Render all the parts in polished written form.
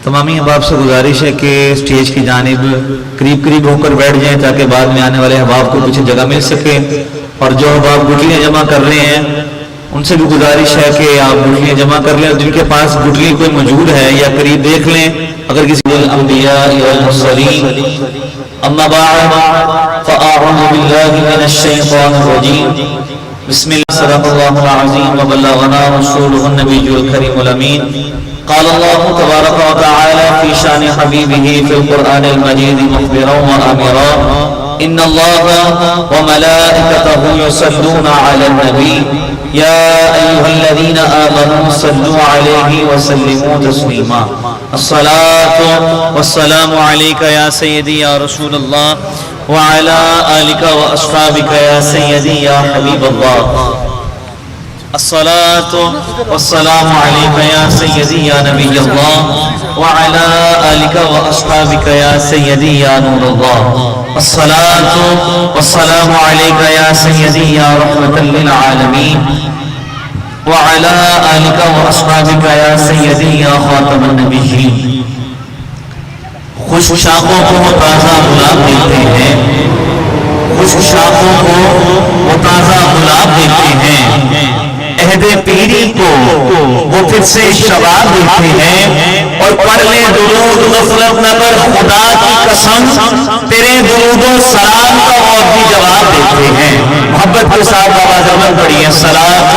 تمامی احباب سے گزارش ہے کہ اسٹیج کی جانب قریب قریب ہو کر بیٹھ جائیں تاکہ بعد میں آنے والے احباب کو پیچھے جگہ مل سکے، اور جو احباب گٹلیاں جمع کر رہے ہیں ان سے بھی گزارش ہے کہ آپ گٹلیاں جمع کر لیں، اور جن کے پاس گٹلی کوئی موجود ہے یا قریب دیکھ لیں اگر کسی الانبیاء والمرسلین اما بعد فاعوذ باللہ من الشیطان الرجیم بسم اللہ صدق اللہ العظیم وبلغنا رسولہ النبی الکریم الامین قال اللہ تبارک و تعالی فی شان حبیبہ فی القرآن المجید مخبرا وآمرا ان اللہ وملائکتہ یصلون علی النبی یا ایہا الذین آمنوا صلوا علیہ وسلموا تسلیما الصلاة والسلام علیک یا سیدی یا رسول اللہ وعلا آلک واصحابک یا سیدی یا حبیب اللہ الصلاة والسلام علیک یا سیدی یا نبی اللہ وعلا آلک واصحابک یا سیدی یا نور اللہ الصلاة والسلام علیک یا سیدی یا رحمت للعالمین وعلا آلک واصحابک یا سیدی یا خاتم النبیین۔ خشک شاخوں کو تازہ گلاب دیتے ہیں، خشک شاخوں کو وہ تازہ گلاب دیتے ہیں، عہد پیری کو وہ پھر سے شباب دیتے ہیں، اور پڑھ لے درود غفلت نہ کر خدا کی قسم تیرے درود و سلام کا وہ بھی جواب دیتے ہیں۔ محبت کے ساتھ بابا زمن پڑھیے الصلاۃ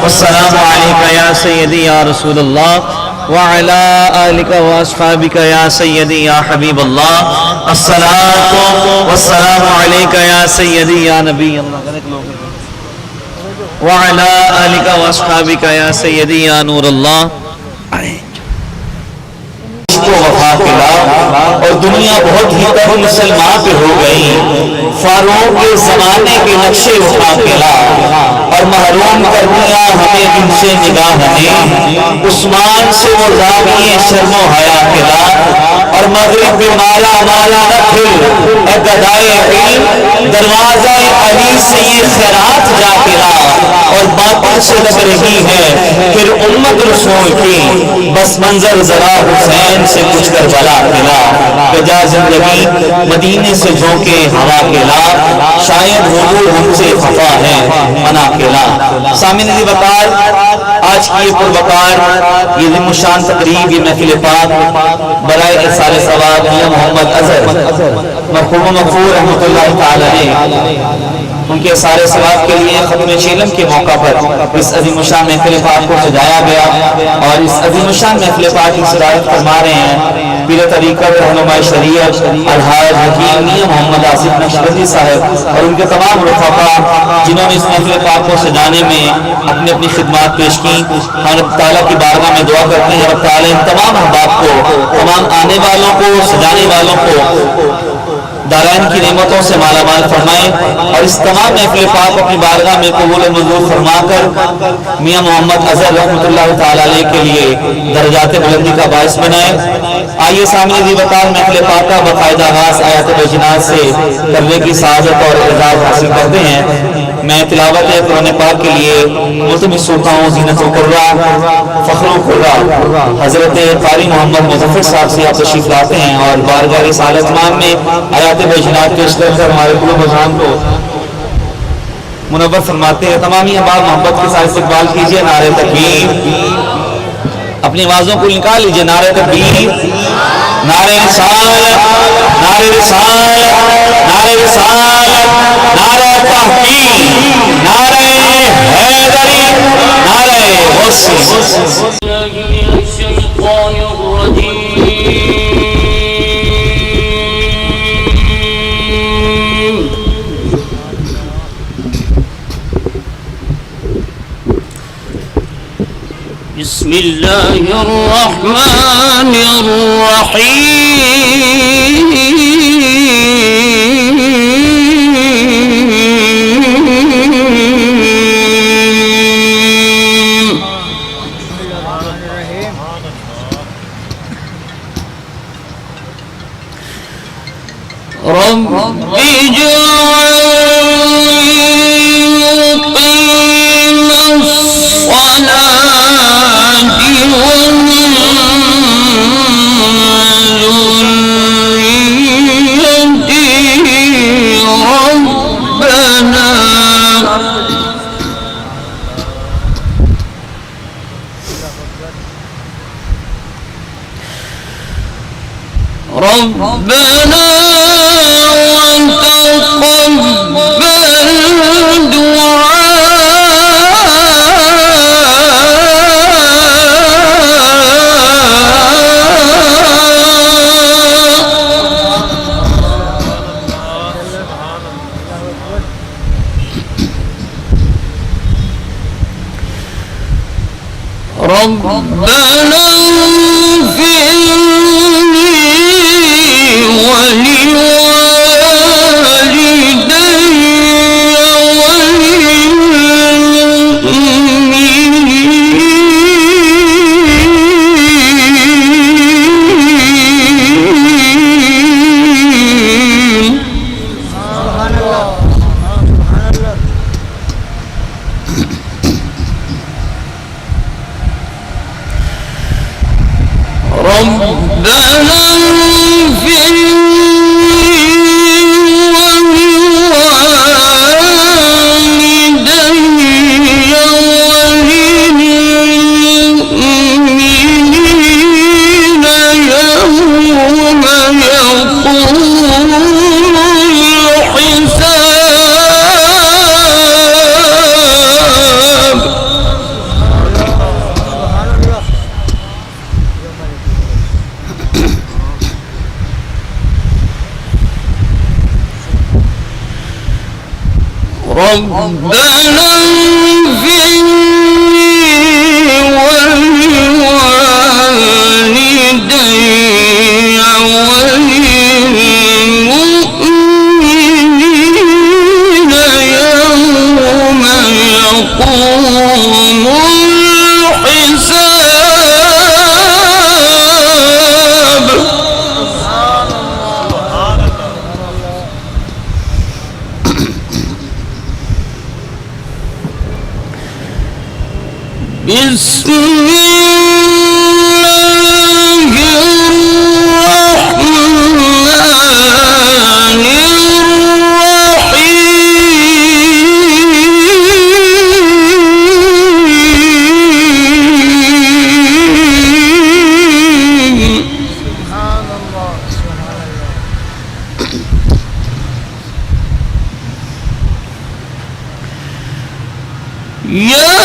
والسلام علیک یا سیدی یا رسول اللہ وعلا آلک واصحابک یا سیدی یا حبیب اللہ الصلاۃ والسلام علیک یا سیدی یا نبی اللہ وعلا آلک واصحابک یا سیدی یا نور اللہ۔ وفا کلا اور دنیا بہت ہی کم مسلمان پہ ہو گئی، فاروق کے زمانے کے نقشے اٹھا کلا اور محروم کر دیا ہمیں ان سے نگاہ نے، عثمان سے وہ زاویے شرم و حیا کلا اور مغرب میں مالا مالا نہ پھر اے گدائے علم دروازہ علی سے یہ خیرات جا کلا، اور باطل سے لگ رہی ہے پھر امت رسول کی، بس منظر ذرا حسین سے کچھ کر بلا کلا، بجا زندگی مدینے سے جھونکے ہوا کلا، شاید حضور ہم سے خفا ہے منا کلا۔ سامعین عزیز وقار، آج کی یہ پروقار یہ ذم شان تقریب یہ محفل پاک برائے ارسال ثواب میاں محمد اظہر مرحوم مغفور رحمۃ اللہ تعالی ان کے سارے ثواب کے لیے ختم چیلم کے موقع پر اس عظیم الشان محفل پاک کو سجایا گیا، اور اس عظیم الشان محفل پاک کی صدارت فرما رہے ہیں پیر طریقت رہنماء شریعت الحاج حکیم میاں محمد آصف نقشبندی صاحب اور ان کے تمام رفقا جنہوں نے اس محفل پاک کو سجانے میں اپنی اپنی خدمات پیش کی۔ ہم رب تعالیٰ کی بارگاہ میں دعا کرتے ہیں رب تعالیٰ ان تمام احباب کو، تمام آنے والوں کو، سجانے والوں کو دارین کی نعمتوں سے مالا مال فرمائے، اور اس تمام محفل پاک اپنی بارگاہ میں قبول منظور فرما کر میاں محمد اظہر رحمۃ اللہ تعالی علیہ کے لیے درجات بلندی کا باعث بنائے۔ آئیے سامنے دی وقار محفل پاک کا باقاعدہ آغاز آیات بینات سے کرنے کی سعادت اور اعزاز حاصل کرتے ہیں۔ میں تلاوت قرآن پاک کے لیے ملتمس ہوتا ہوں زینت و قرہ فخر و قرہ حضرت قاری محمد مظفر صاحب سے آپ تشریف لاتے ہیں اور بارگاہ رسالت مان میں آیات بینات پیش کر ہمارے قلوب و اذہان کو منور فرماتے ہیں۔ تمامی احباب محبت کے ساتھ استقبال کیجئے نعرہ تکبیر، اپنی آوازوں کو نکال لیجئے، نعرہ تکبیر، نعرہ رسالت، نعرہ رسالت، نعرہ رسالت، نعرہ تحقیق، نعرہ حیدری، نعرہ غوثی۔ بسم اللہ الرحمن الرحیم رب اجعلني ربنا وتقبل ربنا اغفر لي بسم الله الرحمن الرحيم سبحان الله يا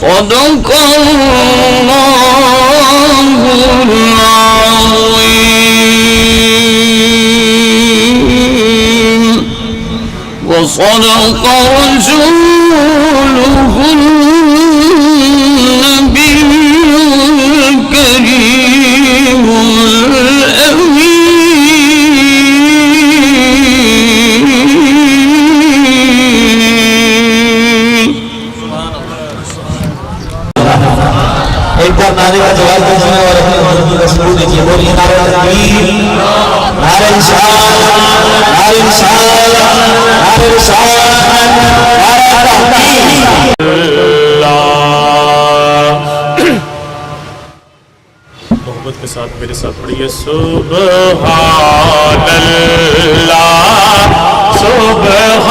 صدق الله العظيم وصدق رسوله النبي الكريم الأمين فاتحے کا جواب دیجیے اور اپنے حضور کی رسول دیجیے. بولیے نعرہ تکبیر، نعرہ رسالت، نعرہ رسالت، نعرہ رسالت، نعرہ تحقیق. محبت کے ساتھ میرے ساتھ پڑھیے. سبحان اللہ، سبحان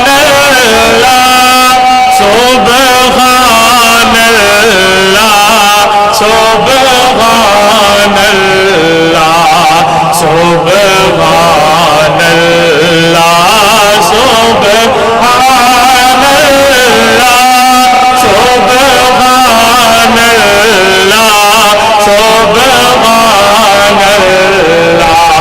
اللہ، سبحان اللہ، سبحان اللہ، سبحان اللہ، سبحان اللہ، سبحان اللہ، سبحان اللہ.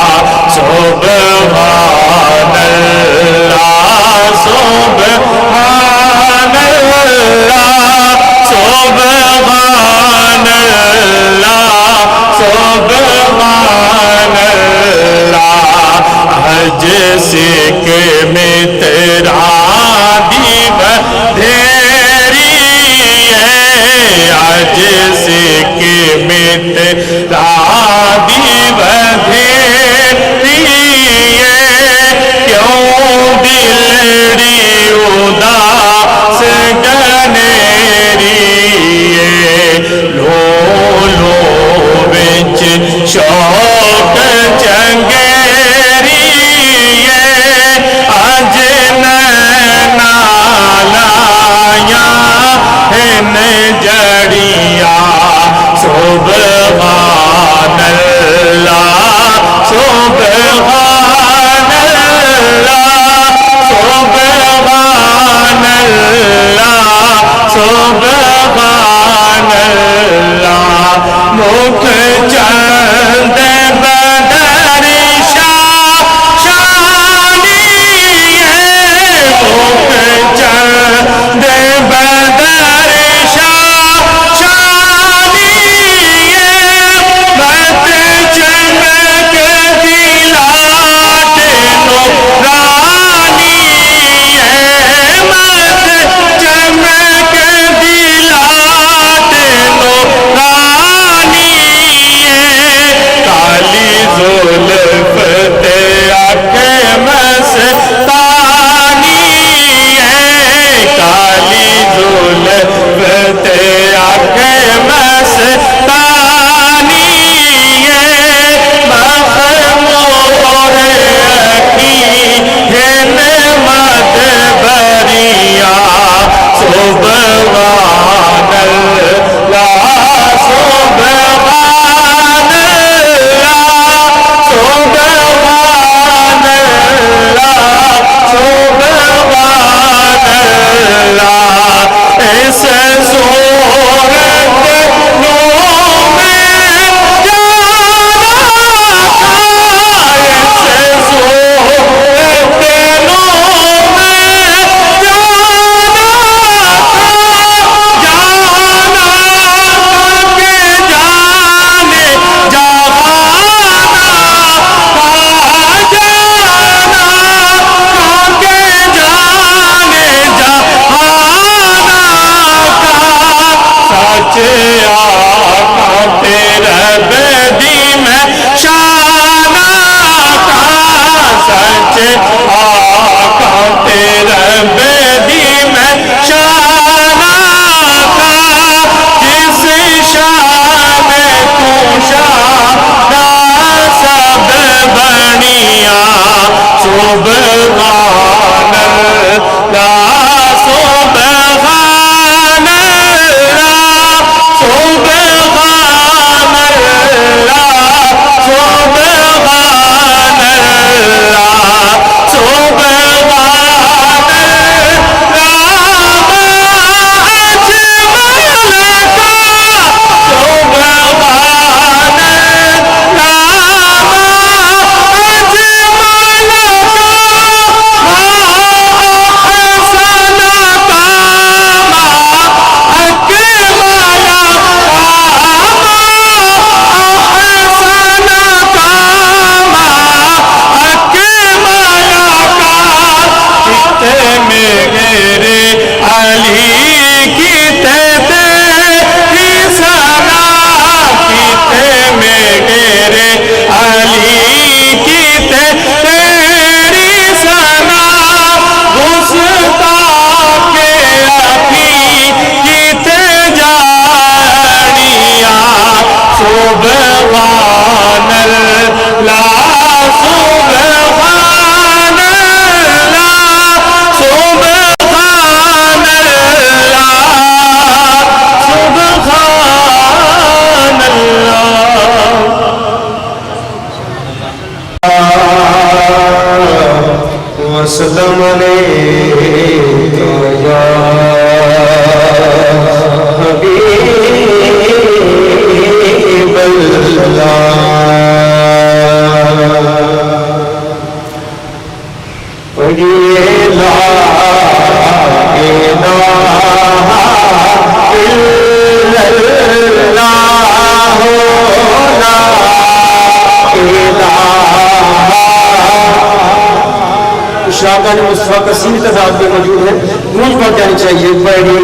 صاحب بھی موجود ہیں، گونج پڑ جانی چاہیے بڑی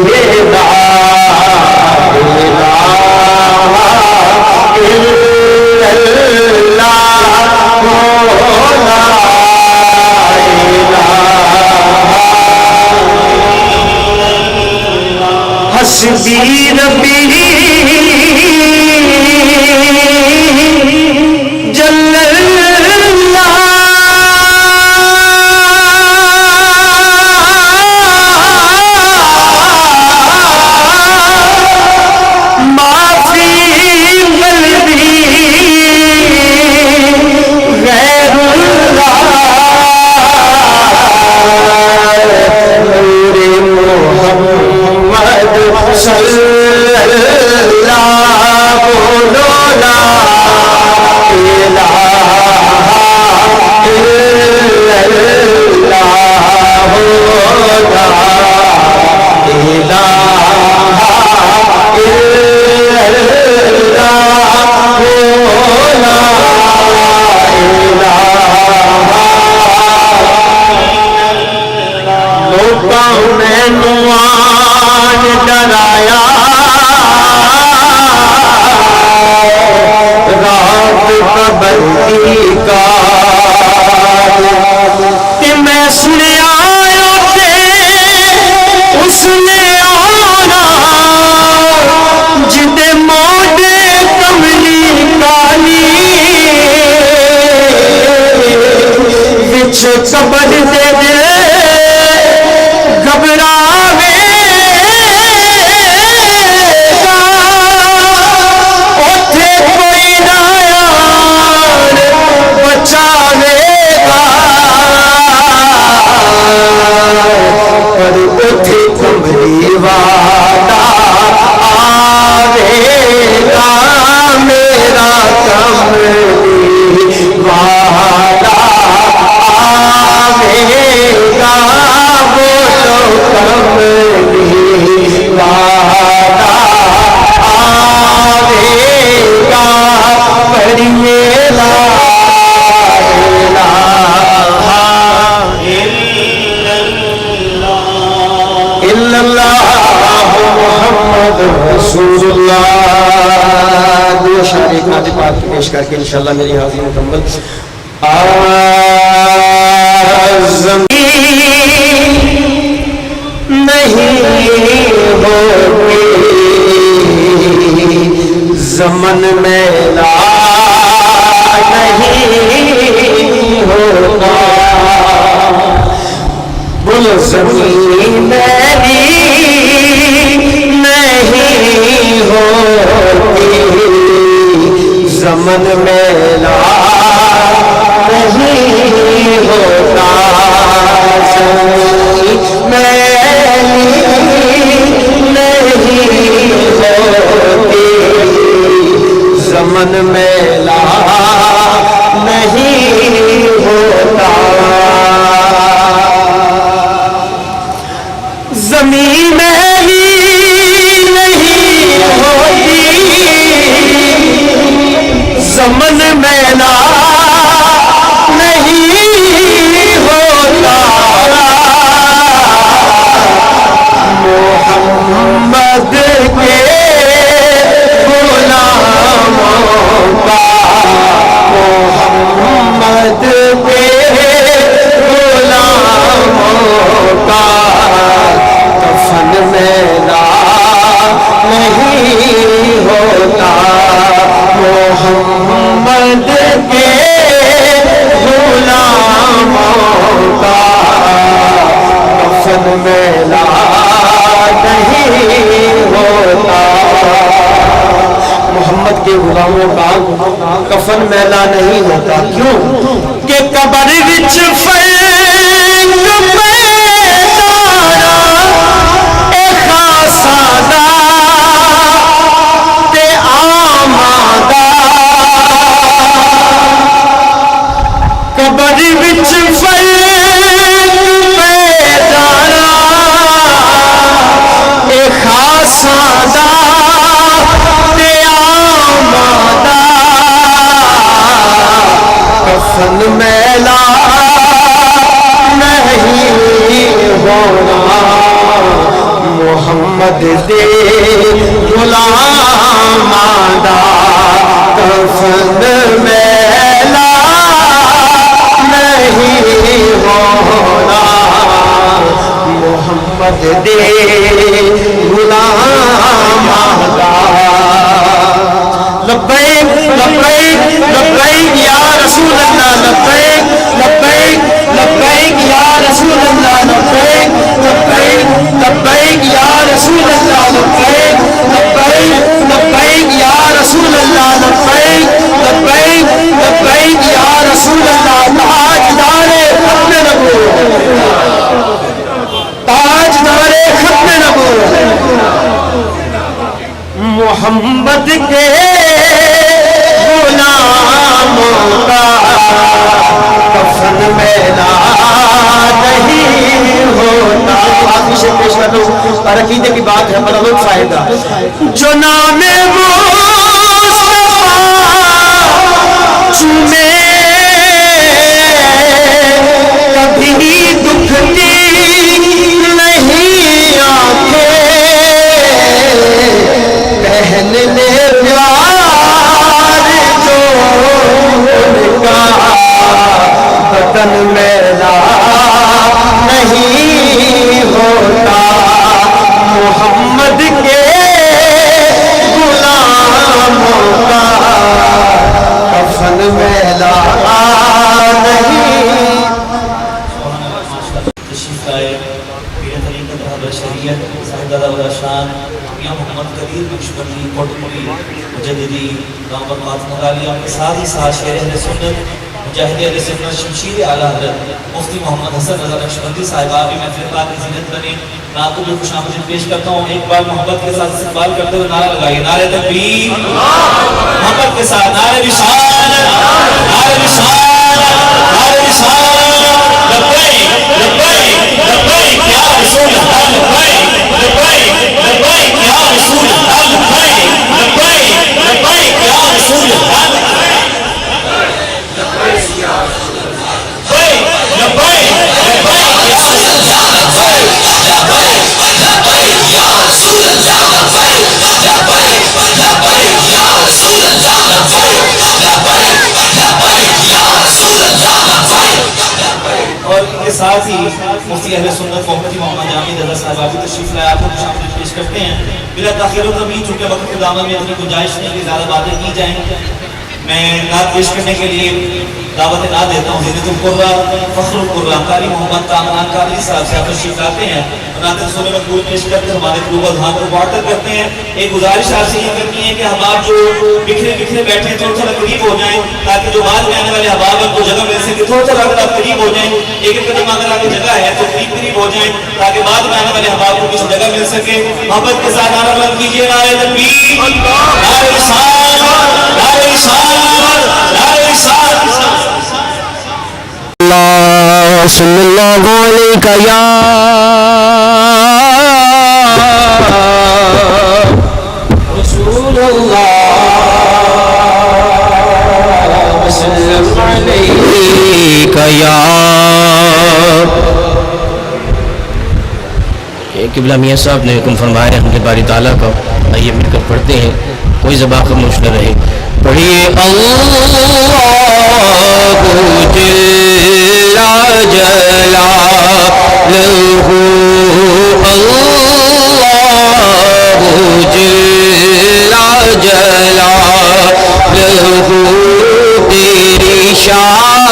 لا حسبی ربی جل اللہ ما فی قلبی غیر اللہ نور محمد صلی اللہ بولو لا الہ الا اللہ لا الہ ڈرایا رات قبرتی کا کہ میں سنیا اس نے آنا جدے موڈے کملی کالی وچ قبر دے دے گھبراوے گا اوتھے کوئی نہ یار بچاوے گا پر اوتھے کملی والا آوے گا میرا کملی والا آوے گا بولو کملی والا آوے گا پڑھیے لا الہ الا اللہ محمد رسول اللہ. دو اشعار ایک نعت پاک پیش کر کے انشاءاللہ میری حاضری مکمل. نہیں ہوگی زمن میں لا نہیں ہوگا بولو زمین میری نہیں ہوگی زمن میں لا نہیں ہوگا زمین میری نہیں ہوگی زمن میں لا نہیں ہوتا زمین میری نہیں ہوتی زمن میں لا نہیں ہوتا محمد کے غلاموں کا محمد کے غلاموں کا کفن میں لا نہیں ہوتا محمد کے غلاموں کا کفن میں لا نہیں ہوتا محمد کے غلاموں کا کفن میلا نہیں ہوتا کیوں کہ قبر وچ فینگ پیدارا اے خاصادا تے آمادا قبر وچ فینگ پیدارا اے خاصادا کفن میلا محمد دے غلام دا کفن میلا نہیں ہونا محمد دے غلام دا لبیک لبیک لبیک یا رسول اللہ لبیک لبیک لبیک یا رسول اللہ لبیک لبیک لبیک یا رسول اللہ لبیک لبیک لبیک یا رسول اللہ لبیک لبیک لبیک یا رسول اللہ تاجدار ختم نبوت تاجدار ختم نبوت محمد کے غلاموں کا کفن میلا نہیں ہوتا. آخری سے پیش کر دو اور عقیدے کی بات ہے بڑا لطف آئے گا. جو نام مصطفیٰ چومے کبھی دکھتی نہیں آنکھیں پہلے پیار جو ان کا بدن میلا نہیں ہوتا محمد کے غلاموں کا کفن میلا نہیں. تشریف لائے پیر طریقت رہبر شریعت صاحبزادہ شان میاں محمد کبیر بخشبندی کوٹپوری مجددی دام برکات مغالیہ کے ساتھ ہی ساتھ شہر اہل سنت مجاہد اہل سنت شمشیر اعلیٰ حضرت مفتی محمد حسن رضا بخشبندی صاحبہ بھی محفل پاک کی زینت بنے. رات کو جو خوش آمدید پیش کرتا ہوں ایک بار محبت کے ساتھ استقبال کرتے ہوئے نعرہ لگائیے نعرہ تکبیر محبت کے ساتھ نعرہ رسالت نعرہ رسالت نعرہ رسالت لبیک لبیک لبیک یا رسول اللہ لبیک لبیک لبیک یا رسول اللہ لبیک لبیک لبیک یا رسول اللہ اور ان کے ساتھ ہی مفتی اہل سنت مفتی محمد جامی رضا صاحبہ بھی تشریف لائے آپ کو خوش آمدید پیش کرتے ہیں. بلا تاخیر و تمہید چونکہ وقت کے دامن میں اتنی گنجائش نہیں کہ زیادہ باتیں کی جائیں میں نعت پیش کرنے کے لیے دعوت نہ دیتا ہوں. زینت القرہ فخر القرہ قاری محمد کامران قادری صاحب سے آپ تشریف لاتے ہیں نعت رسول مقبول پیش کرتے ہمارے قلوب اذہان کو معطر کرتے ہیں. ایک گزارش آپ سے یہ کرنی ہے کہ احباب جو بکھرے بکھرے بیٹھے ہیں تھوڑا سا قریب ہو جائیں تاکہ جو بعد میں آنے والے احباب کو جگہ مل سکے. تھوڑا سا اگر آپ قریب ہو جائیں ایک ایک قدم اگر آپ کی جگہ ہے تو قریب ہو جائیں تاکہ بعد میں آنے والے احباب کو کسی جگہ مل سکے. محبت کے ساتھ نعرہ بلند کیجیے نعرہ تکبیر نعرہ رسالت نعرہ رسالت نعرہ رسالت. اللہ صلی اللہ علیہ یا رسول اللہ وسلم علیہ یا قبلہ میاں صاحب نے حکم فرمایا ہم نے باری تعالیٰ کا. آئیے مل کر پڑھتے ہیں کوئی زبان خاموش نہ رہے. پڑھیے اللہ جل جلالہ اللہ جل جلالہ تیری شان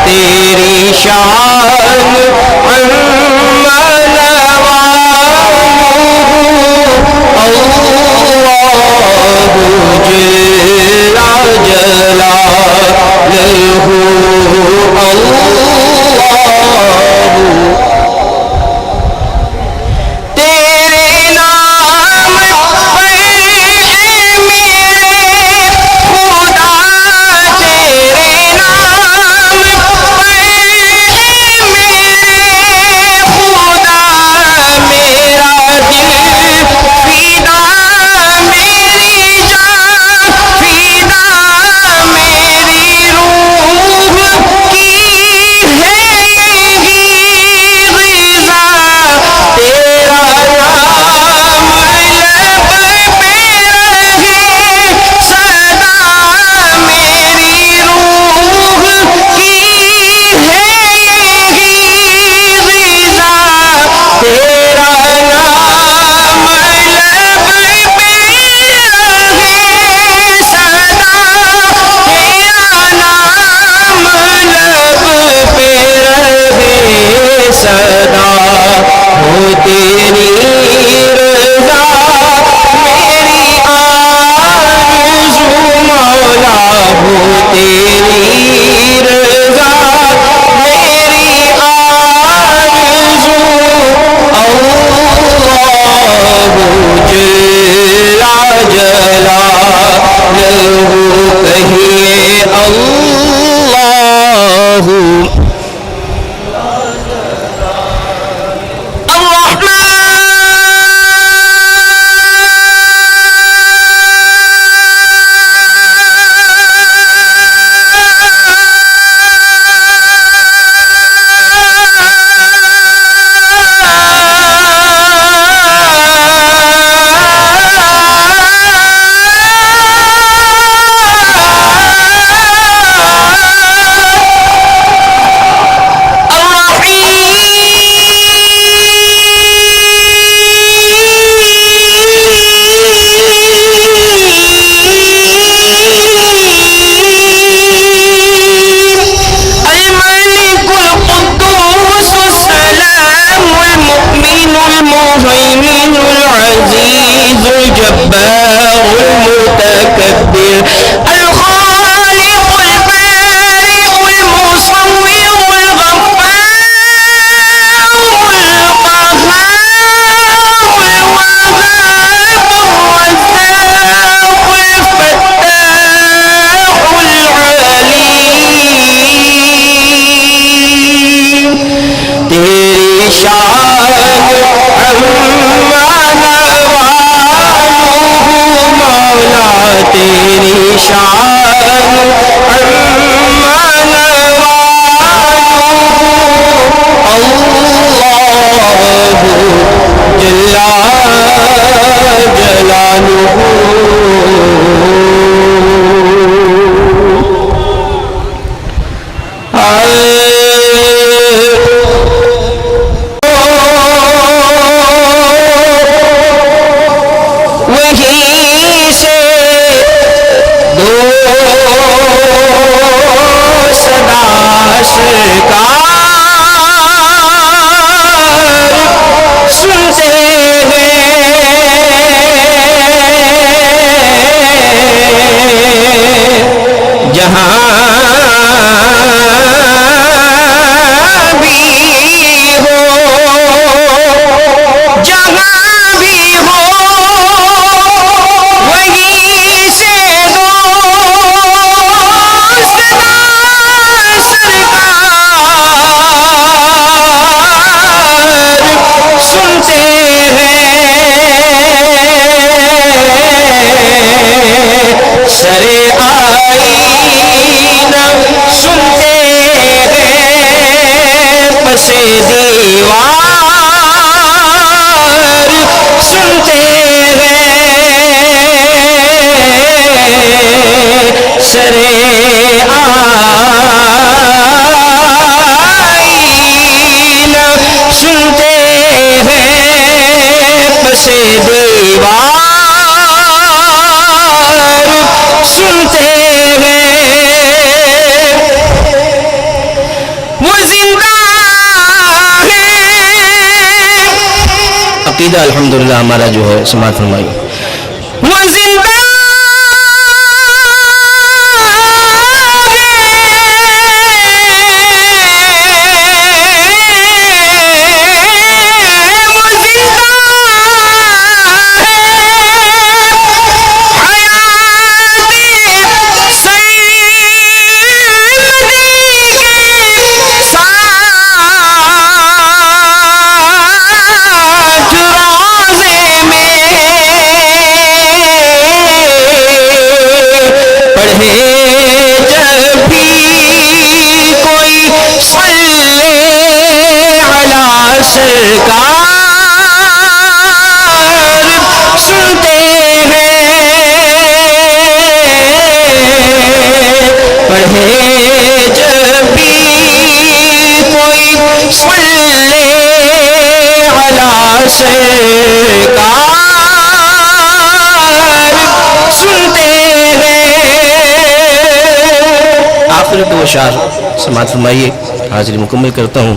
تیری شان اللہ جل جلالہ عقیدہ الحمدللہ ہمارا جو ہے سماعت فرمائیے. وہ زندہ اشعار سماعت فرمائیے. حاضری مکمل کرتا ہوں.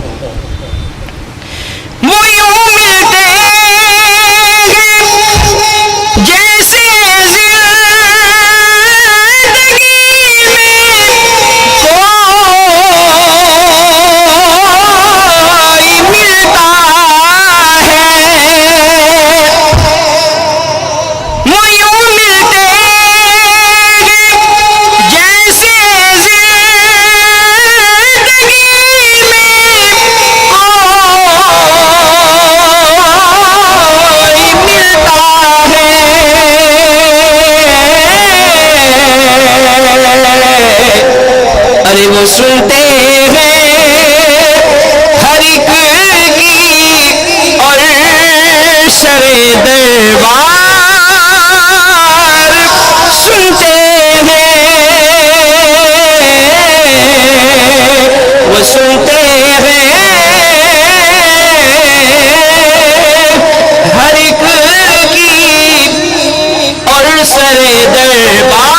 سنتے ہیں ہر ایک کی اور شر دربار سنتے ہیں وہ سنتے ہیں ہر ایک کی اور شر دربار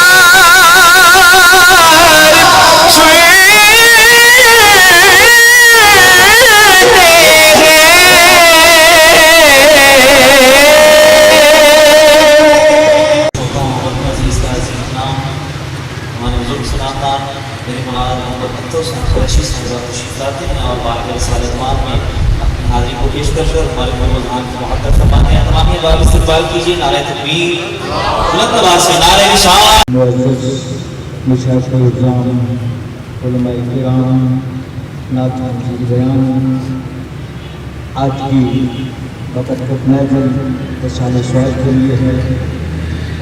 استقبال کیجیے. نعرہ تکبیر بلند آواز سے نعرہ رسالت. معزز مشاہد اکرام علماء کرام نعتوں کی بیان آج کی وقت محفل شان سوال کے لیے ہے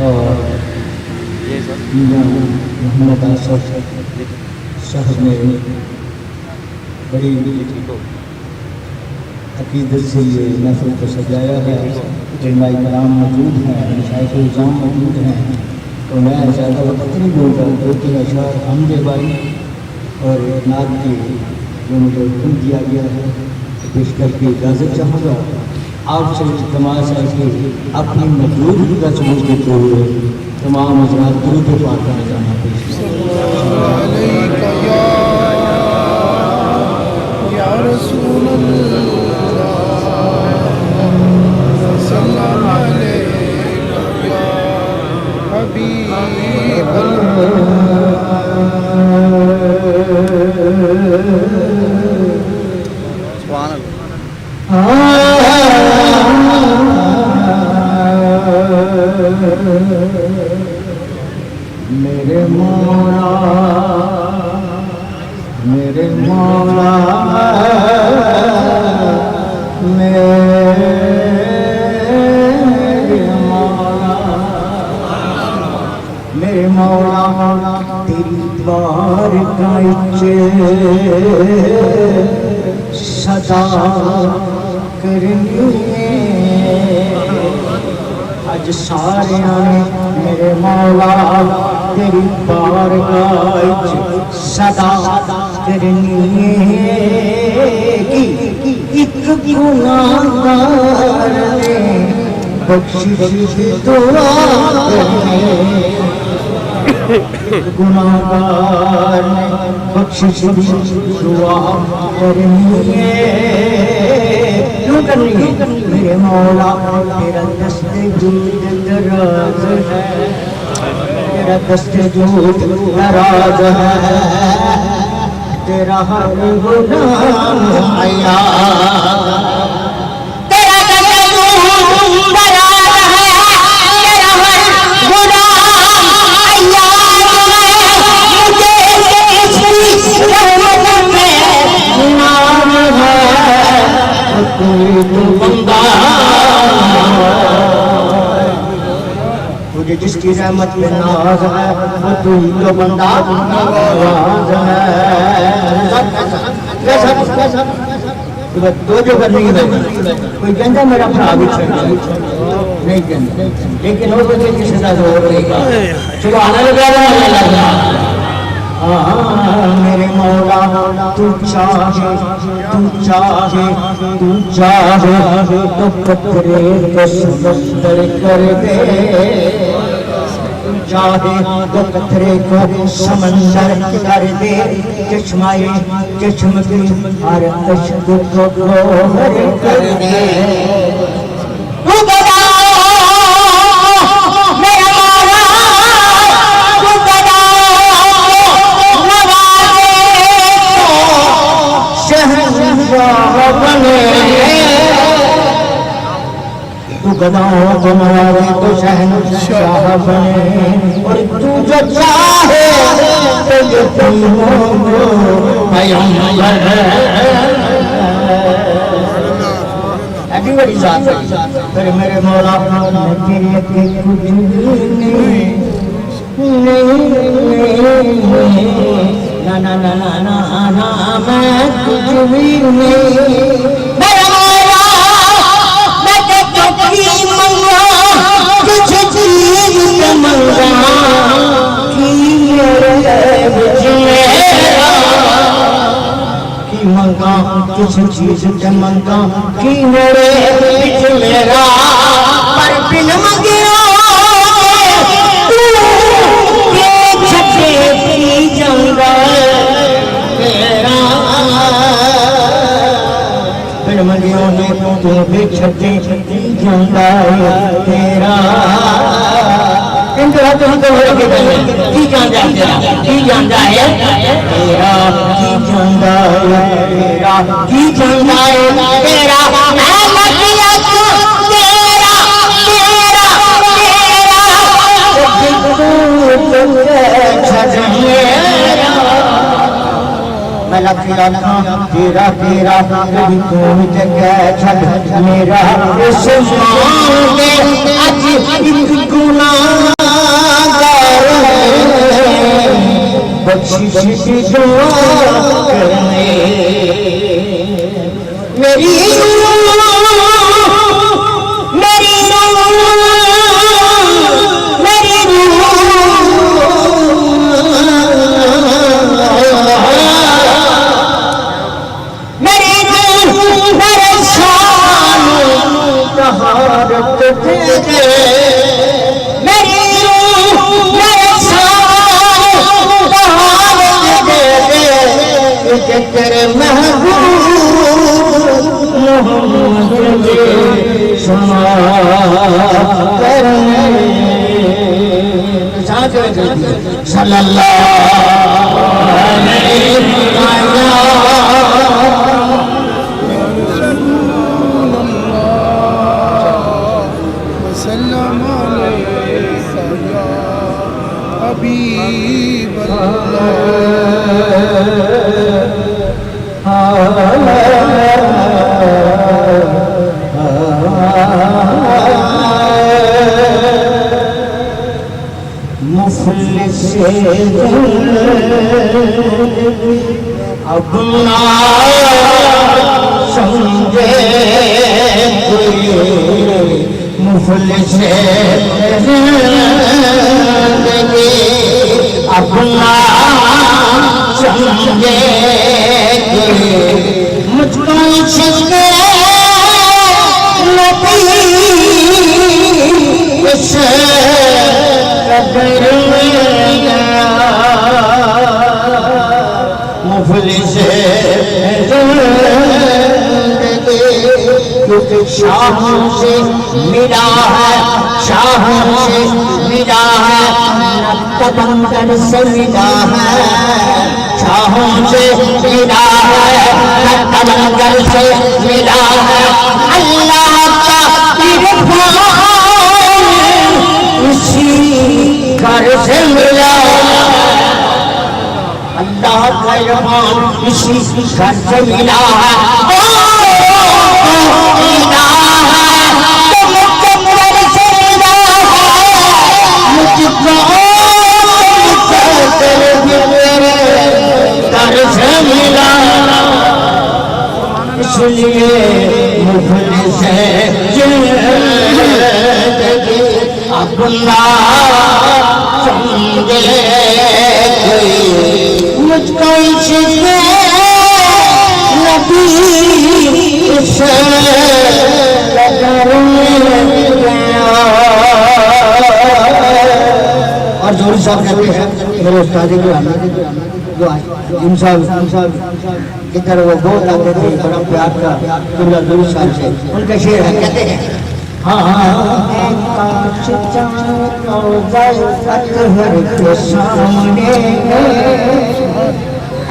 اور محمد آصف صاحب نے بڑی عقیدت سے یہ محفل کو سجایا ہے، علماء کرام موجود ہیں، مشائخ الزام موجود ہیں، تو میں زیادہ وقت نہیں دوں گا، دو تین اشعار حمد باری اور نعت کی جو مجھے حکم دیا گیا ہے پیش کر کے اجازت چاہوں گا۔ آپ سے التماس ہے کہ اپنی موجودگی کا ثبوت دیتے ہوئے تمام حضرات درود پاک کا نظرانہ پیش کریں۔ یا رسول اللہ سلام علیکہ یا حبیب میرے مولا میرے مولا میرے مولا تیری بارگاہ صدا کرنی اج سارے میرے مولا تیری بارگاہ صدا کرنی ایک گناہگار نے بخشش دعا کرنی، گناہگار نے بخشش دعا کرنی ہے، کیوں کرنی ہے؟ میرے مولا تیرا دست جود دراز ہے، تیرا دست جود دراز ہے، تیرا ہر گناہ حیا تجھے جس کی رحمت میں ناز ہے وہ تو ہی تو بندہ نواز ہے۔ تو جو کرنے کی کوئی کہتا میرا بھرا بھی نہیں کہتا، لیکن وہ بچے کی سزا تو ہو رہی گا سبحان اللہ۔ میرے مولا تو چاہے تو چاہے تو چاہے تو قطرے کو سمندر کر دے، چاہے تو قطرے کو سمندر کر دے، چشمائے چشم کی ہر اشک کو گوہر کر دے۔ تو گداؤں کو مارے تو شہنشاہ بنے، اور تو جو چاہے تو یتیموں کو پیغمبر ہے۔ ایسی بڑی ذات ہے پھر میرے مولا میں تیرے کے کچھ نہیں نا نا نا نا نا نا میں کچھ بھی نہیں، میرا مولا میں تو کی منگا کچھ چیز سے منگا کی میرے بچ میرا کی منگا کچھ چیز سے منگا کی میرے بچ میرا، پر بن منگیا منگیوں نے تو بھی چھٹے جاندہ ہے تیرا، انتہا تو ہی تو ہو رکھے گئے کی جاندہ ہے کی جاندہ ہے تیرا، کی جاندہ ہے تیرا، کی جاندہ ہے تیرا، میں مکیہ تو تیرا تیرا تیرا میں لکھیا تھا تیرا تیرا کبھی تو مجھے کہہ چھڑ میرا اس ماں نے اج ایک گناہگار بخشش کی دعا کرنے میری تیرے محبوب محمد سما کرنے صلی اللہ علیہ وسلم عليك يا حبيب مفلس اپنا سمجھے کوئی مفلس اپنا سمجھے کوئی مجھ کو عشق نبی اس قدر میں گیا مفلس کیونکہ شاہوں سے ملا ہے شاہوں سے ملا ہے نقطبندر سے ملا ہے شاہوں سے ملا ہے نقطبندر سے ملا ہے اللہ کا عرفان اسی گھر سے ملا اللہ کا عرفان اسی گھر سے ملا ہے اس لیے مفلس زندگی اپنا سمجھے کوئی مجھ کو عشق نبی اس قدر میں گیا اور زور صاحب کہتے ہیں میرے استاد جو انسان ادھر وہ بہت آتے تھے بڑا پیار کا دلہ دل شان سے ان کا شعر ہے کہتے ہیں کاش چاند روزہ اطہر کے سامنے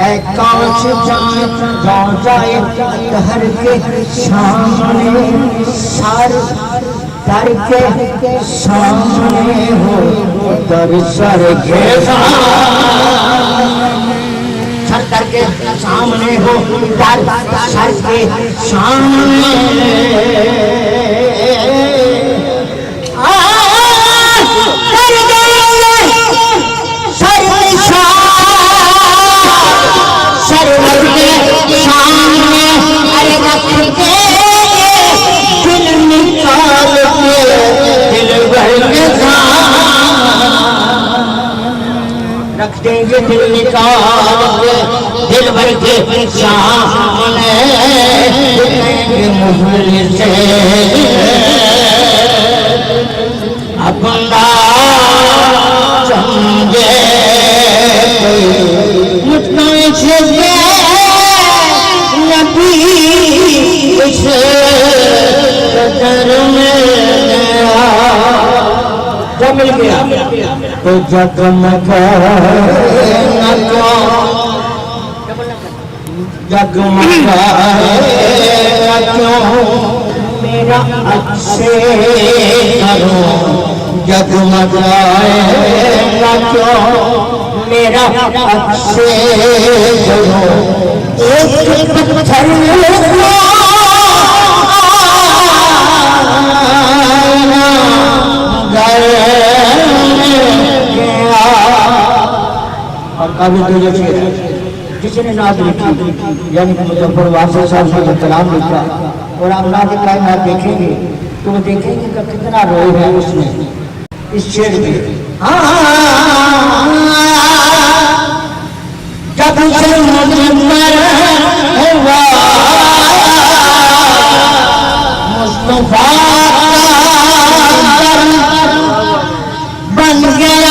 اے کاش چاند روزہ اطہر کے سامنے سر در کے سامنے ہو در سر کے سر در کے سامنے ہو در سر کے سامنے رکھ دیں گے دل نکال کے دل بھر کے سامنے دیں گے مفلس اپنا سمجھے کوئی مجھ کو عشق نبی اس قدر میں گیا جب مل گیا تو جگمگائے نہ کیوں میرا اچھے کرو جگمگائے نہ کیوں میرا اچھے کرو ایک پتھر اور قابل درجہ شعر ہے جس نے نعت لکھی یعنی مظفر واسع صاحب نے کلام لکھا اور آپ نعت کائنات دیکھیں گے تو وہ دیکھیں گے کہ کتنا روح ہے اس میں اس شعر میں جب سے مجمر ہوا مصطفیٰ بن گیا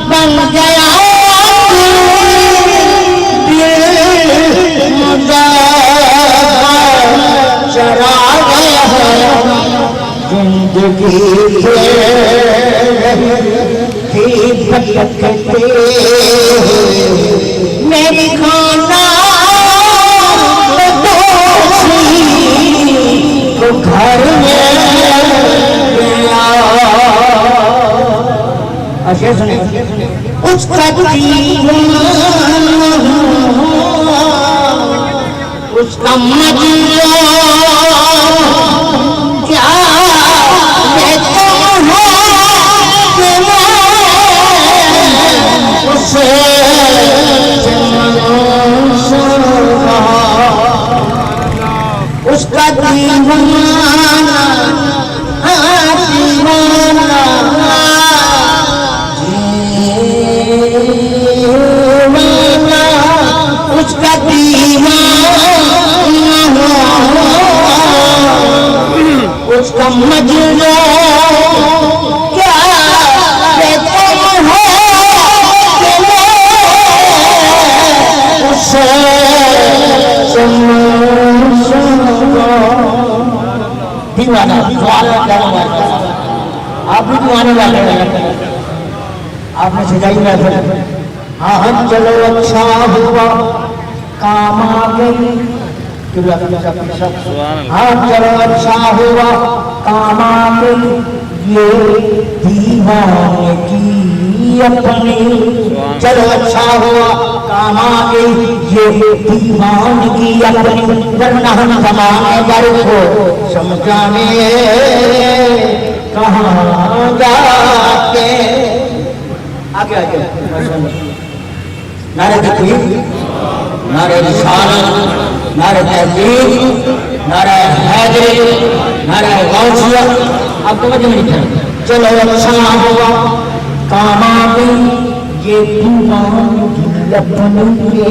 بن گیا زندگی میری خانہ تو گھر میں اچھا سنیں اس کا اس کا مجلو کیا اس کا دیوانہ اس کا اس کا مجلو کیا آپ بھی دیوانے والے آپ نے سجائی محفل ہاں ہم چلو اچھا ہوا کام آ گئی ہاں چلو اچھا ہوا کام آ گئی یہ دیوانے کی اپنی چلو اچھا ہوا کام آ گئی یہ دیوان کی اپنی ورنہ ہم زمانے بر کو سمجھانے کہاں جاتے آگے آگے نعرہ تکبیر نعرہ رسالت نعرہ تحقیق نعرہ حیدری نعرہ غوثیہ آپ کو وجہ نہیں تھا چلو اچھا ہوا کام آ گئی یہ دیوان کی اپنی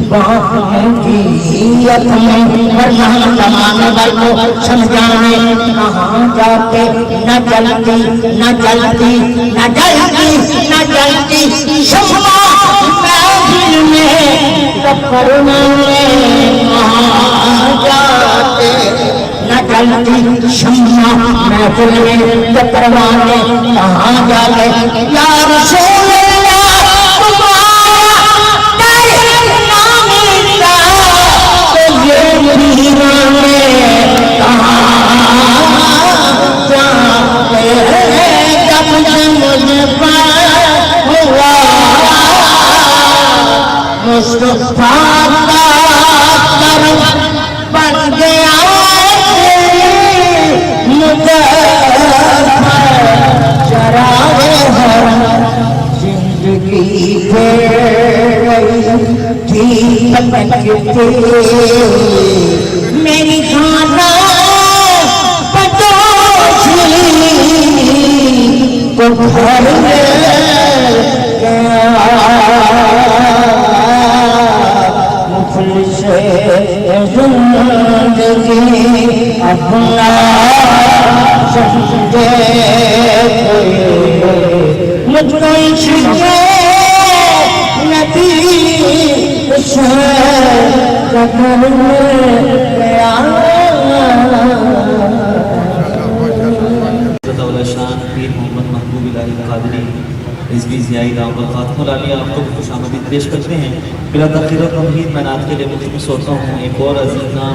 دیوان کی اپنی ورنہ زمانے بر کو سمجھانے کہاں جاتے نہ جلتی نہ جلتی نہ جلتی نہ جلتی شمع محفل میں کپڑنے کہاں جاتے نہ جلتی شمع محفل میں کپڑوانے کہاں جاتے یا رسول مصطفیٰ کا بن گیا چراغ حرم زندگی تھی پلکتے میری خانہ پٹوسی کو گھر میں زندگی اپنا سمجھے مجھ کو عشق نبی سے قدر گیا شان پیر محمد محبوب الہی قادری حزبی ضیائی دعوت الخاتم العالیہ آپ کو خوش آمدید پیش کرتے ہیں بلا تاخیر و تمہید میں نعت کے لیے ملتمس ہوتا ہوں ایک اور عزیز نام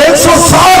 160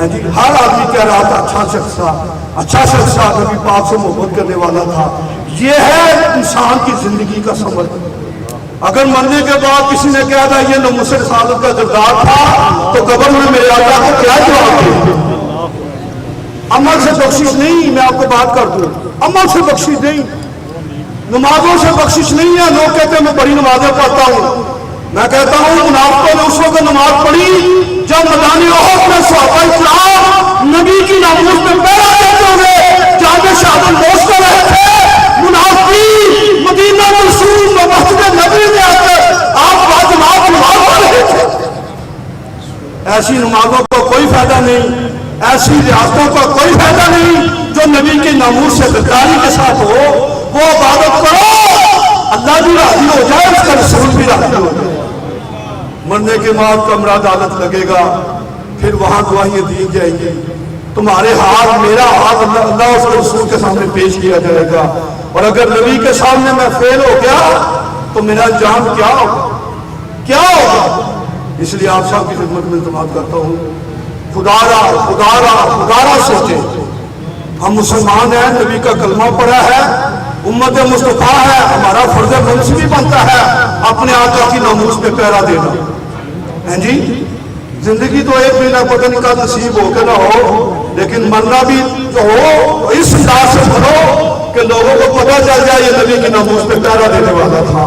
جی ہر آدمی کہہ رہا تھا اچھا شخص تھا نبی پاک سے محبت کرنے والا تھا. یہ ہے انسان کی زندگی کا ثمر. اگر مرنے کے بعد کسی نے کہا تھا یہ ناموس رسالت کا کردار تھا تو قبر میں میرے آقا کو کیا جواب دیں؟ عمل سے بخشش نہیں. میں آپ کو بات کر دوں, عمل سے بخشش نہیں, نمازوں سے بخشش نہیں ہے. لوگ کہتے ہیں میں بڑی نمازیں پڑھتا ہوں. میں کہتا ہوں منافقوں نے اس وقت نماز پڑھی جب میدان احد میں صحابہ کرام نبی کی ناموس میں پہرا دیتے ہوئے جامع شہادت نوش کر رہے تھے. منافقین مدینہ رسول میں مسجد نبوی میں آ کر آپ باجماعت نماز پڑھ رہے تھے. ایسی نمازوں کا کوئی فائدہ نہیں, ایسی ریاستوں کا کوئی فائدہ نہیں جو نبی کی ناموس سے غداری کے ساتھ ہو. وہ عبادت کرو, اللہ بھی راضی ہو جائے, اس کا رسول بھی راضی ہو جائے. مرنے کے بعد کمرہ عدالت لگے گا, پھر وہاں گواہیاں دی جائیں گی. تمہارے ہاتھ, میرا ہاتھ اللہ اس کے رسول کے سامنے پیش کیا جائے گا. اور اگر نبی کے سامنے میں فیل ہو گیا تو میرا انجام کیا ہوگا؟ اس لیے آپ سب کی خدمت میں التماس کرتا ہوں, خدارا سوچیں. ہم مسلمان ہیں, نبی کا کلمہ پڑھا ہے, امت مصطفیٰ ہے, ہمارا فرض منصبی بنتا ہے اپنے آقا کی ناموس پہ پہرا دینا. ہیں جی, زندگی تو ایک مہینہ پتہ نہیں کا نصیب ہو کے نہ ہو, لیکن مرنا بھی جو ہو اس انداز سے مرو کہ لوگوں کو پتہ چل جائے یہ نبی کی ناموس پہ پہرا دینے والا تھا.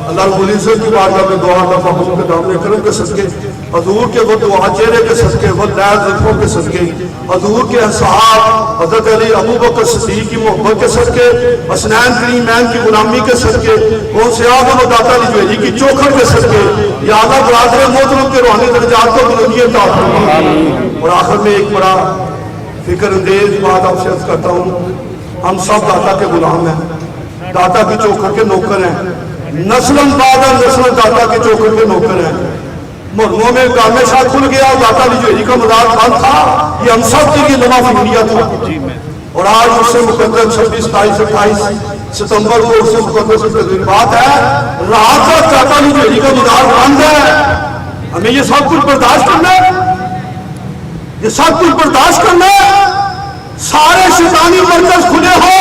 اللہ رب العزت کی بارگاہ میں دعا کرتا ہوں کہ دامن کرم کے صدقے, حضور کے وہ دعا چہرے کے صدقے, وہ لائق زلفوں کے صدقے, حضور کے اصحاب حضرت علی ابو بکر صدیق کی محبت کے صدقے, حسنین کریمین کی غلامی کے صدقے, وہ سیاہ و داتا علی جوہری کی چوکھٹ کے صدقے, یا اللہ برادر محترم کے روحانی درجات کو بلندی عطا فرما. اور آخر میں ایک بڑا فکر اندیز بات آپ سے عرض کرتا ہوں, ہم سب داتا کے غلام ہیں, داتا کی چوکھٹ کے نوکر ہیں, نسلن بعد نسلن داتا کے چوکھٹ کے نوکر ہیں. مرموں میں کامے شاہ کھل گیا, داتا علی جوہری کا مزار بند تھا, یہ ہم سب کے لیے نواں فکریہ تھا. اور آج اس سے مقدس 26 27 28 ستمبر کو اس سے مقدس تقریبات ہے, رات تک داتا علی جوہری کا مزار بند ہے. ہمیں یہ سب کچھ برداشت کرنا ہے, یہ سب کچھ برداشت کرنا ہے. سارے شیطانی مرکز کھلے ہو,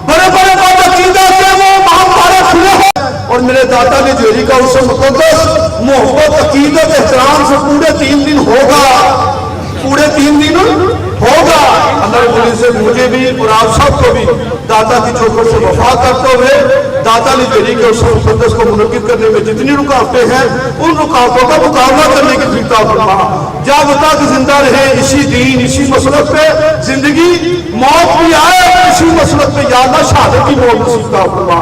بڑے بڑے عقیدہ کے وہ مہاپارے کھلے ہو, اور میرے داتا علی جوہری کا اس سے مقدس محبت عقیدت احترام سے پورے 3 دن ہوگا, پورے 3 دن ہوگا. اللہ رب العزت مجھے بھی اور آپ سب کو بھی داتا کی چوکھٹ سے وفا کرتے ہوئے داتا علی جوہری کے اس مقدس کو منعقد کرنے میں جتنی رکاوٹیں ہیں ان رکاوٹوں کا مقابلہ کرنے کی توفیق عطا فرما. جب تک زندہ رہے اسی دین, اسی مسلک پہ زندگی, موت بھی آئے اسی مسلک پہ, یا اللہ شہادت کی موت نصیب عطا فرما.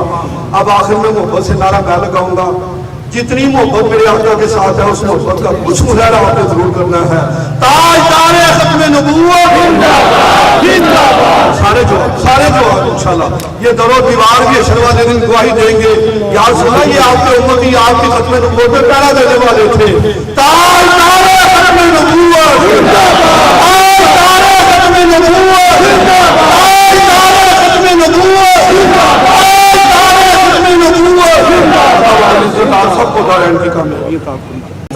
اب آخر میں محبت سے نعرہ میں لگاؤں گا, جتنی محبت میرے آقا کے ساتھ ہے اس محبت کا کچھ مظاہرہ آپ نے ضرور کرنا ہے. تاجدار ختم نبوت سارے جواب انشاءاللہ. یہ در و دیوار بھی حشر والے دن گواہی دیں گے, یا رسول اللہ یہ آپ کے امتی آپ کی ختم نبوت میں پہرا دینے والے تھے. تاجدار ختم نبوت, تاجدار ختم نبوت, تاجدار ختم نبوت, سب کو دارین کی کامیابی عطا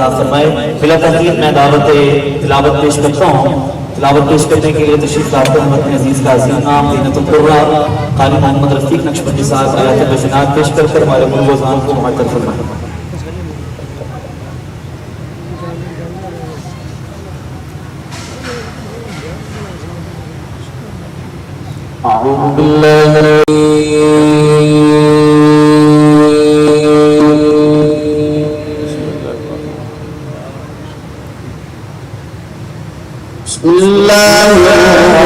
فرمائے. بلا تحقیق میں دعوت تلاوت پیش کرتا ہوں. تلاوت پیش کرنے کے لیے تشریف لاتے ہیں اپنے عزیز کا عظیم نام زینت القرآ قاری محمد رفیق نقشبندی صاحب آیات بشنات پیش کر کر ہمارے ملک و زبان کو معطر فرمائے. أعوذ بالله بسم الله الرحمن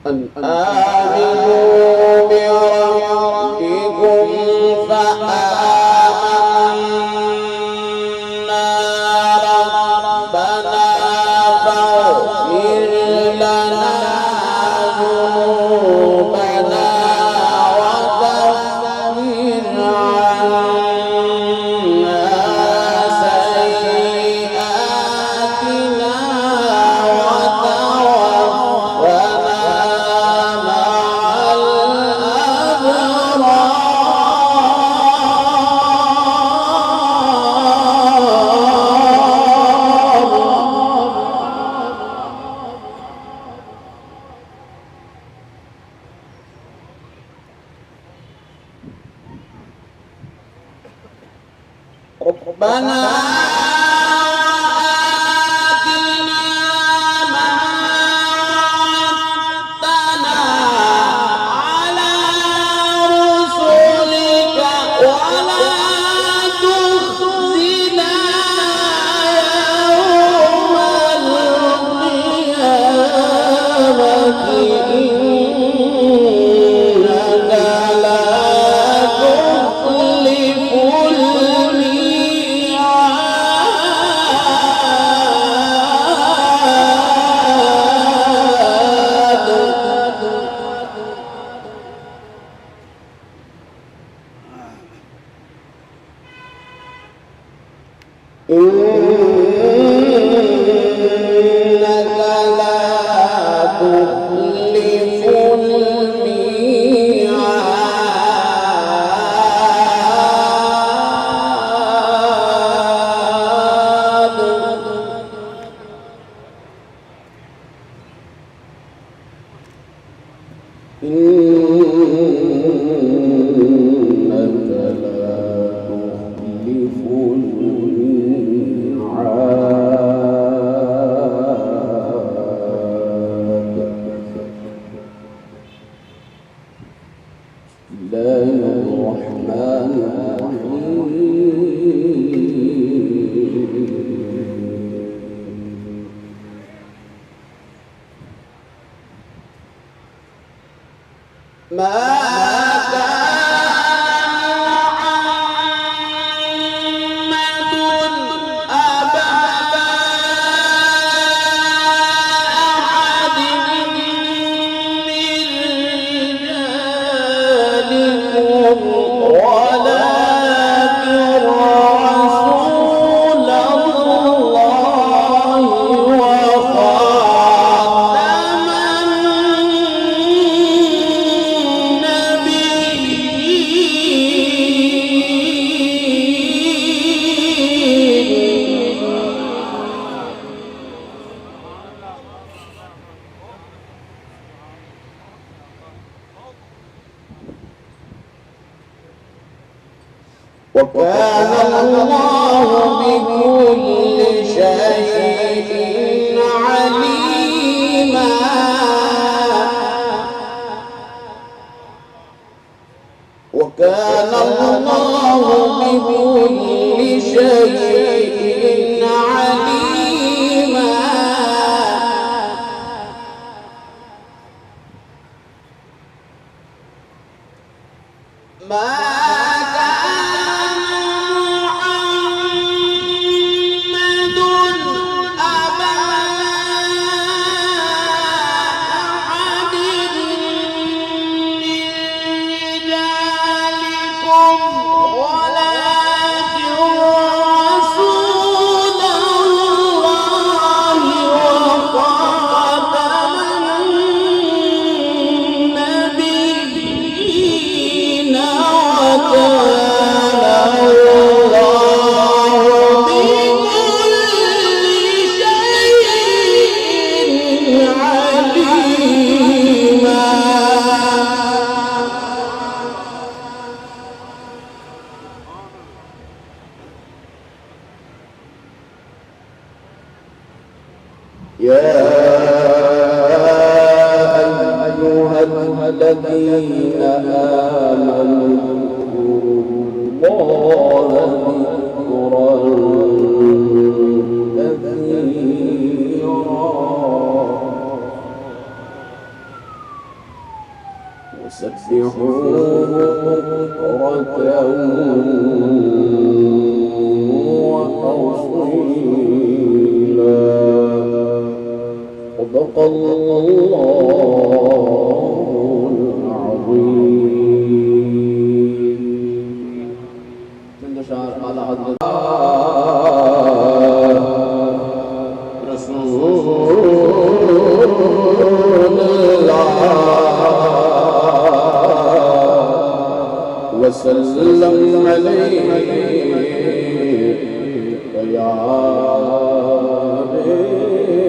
أن آمنوا بربكم فآمنا ربنا فاغفر لنا ذنوبنا وكفر عنا سيئاتنا ربنا آتنا ما وعدتنا على رسلك ولا تخزنا يوم القيامة إنك لا تخلف إنك لا تخلف الميعاد إنك لا تخلف الميعاد. الله الرحمن الرحيم. ما وكان الله بكل شيء عليما. وكان الله بكل شيء عليما. ما يا أيها الذين آمنوا اذكروا الله ذكرا كثيرا. وسبحوه بكرة وأصيلا صدق الله العظيم. شعر على حضرت وسلم عليه يا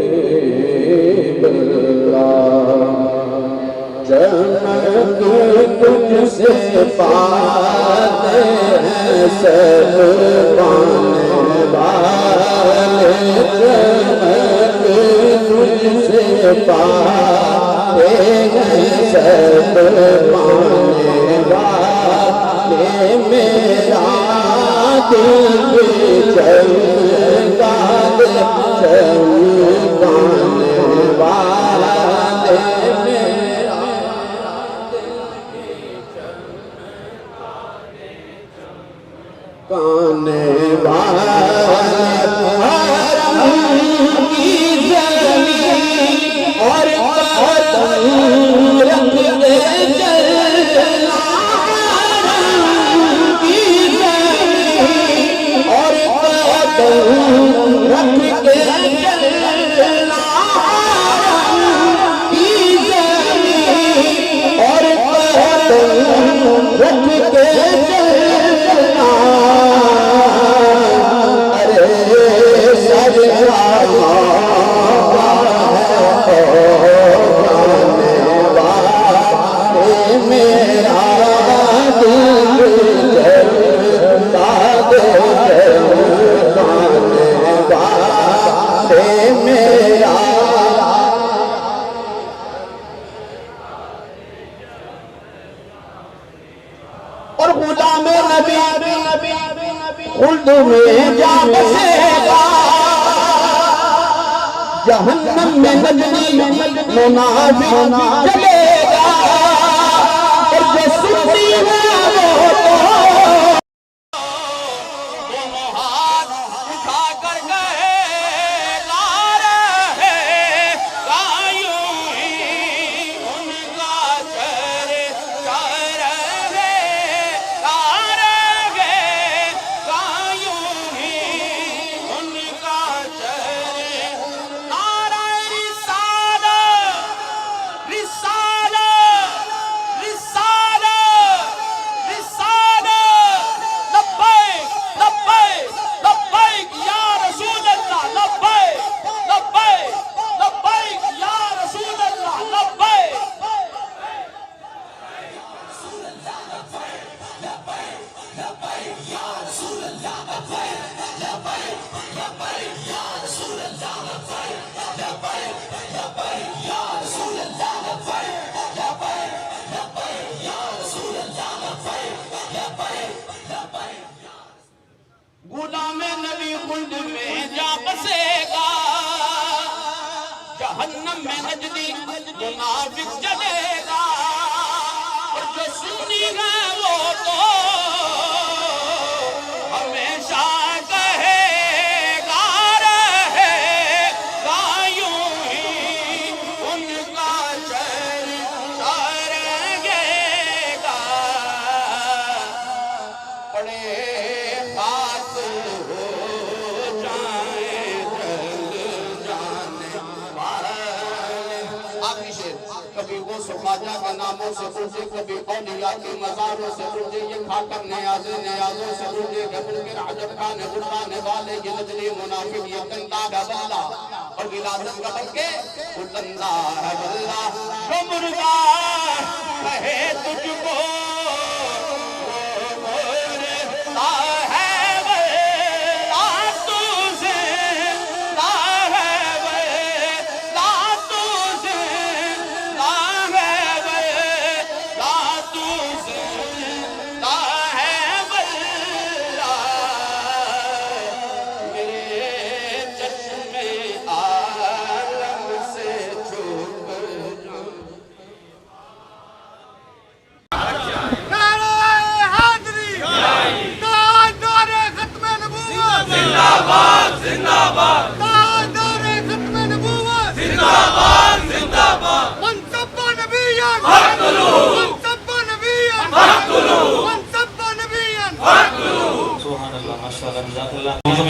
حبيب الله. چمک تجھ سے پاتے ہیں سب پانے والے. چمک تجھ سے پاتے ہیں سب پانے والے. میرا دل بھی چمکا دے چمکانے والے. میرا دل بھی چمکانے والے. حرم کی زمین اور قدم رکھ دے چلنا. رکھ کے چلنا کی زمین اور قدم رکھ کے چلنا. ارے سرکار میرا دل چلتا دے میرا. اور غلام نبی خلد میں جا بسے گا. جہنم میں نجمی منافق چلے گا. اور جو سنی ہے وہ غلام نبی خلد میں جا بسے گا. جہنم میں نجدی منافق چلے گا. اور جو سنی ہے وہ تو ہمیشہ کہے گا رہے گا یوں ہی ان کا چرگے گا. پڑے کبھی وہ سخاجہ کے ناموں سے اٹھے, کبھی اولیاء کی مزاروں سے اٹھے. یہ کھا کر نیازوں سے اٹھے. گبر کے عجب کھانے اٹھانے والے یہ نجلی منافق یہ گندا ہے واللہ. اور غلاظت قبر کے وہ گندا ہے واللہ. جو مردہ کہے تجھ کو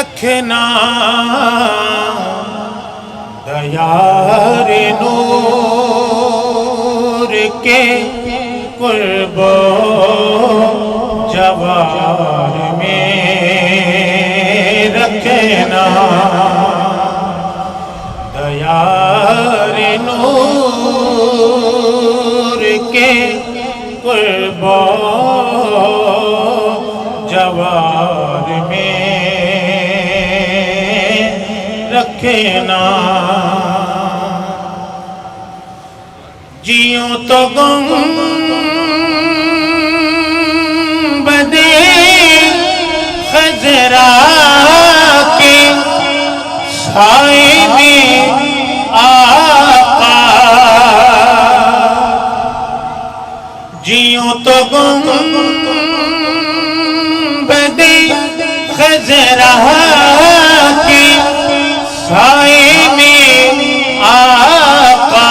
رکھنا دیار نور کے قرب و جوار میں رکھنا دیار نور کے قرب و جوار میں رکھنا جیوں تو گنبد خضرا کے سائے میں آقا جیوں تو گنبد خضرا کے سائے میں آقا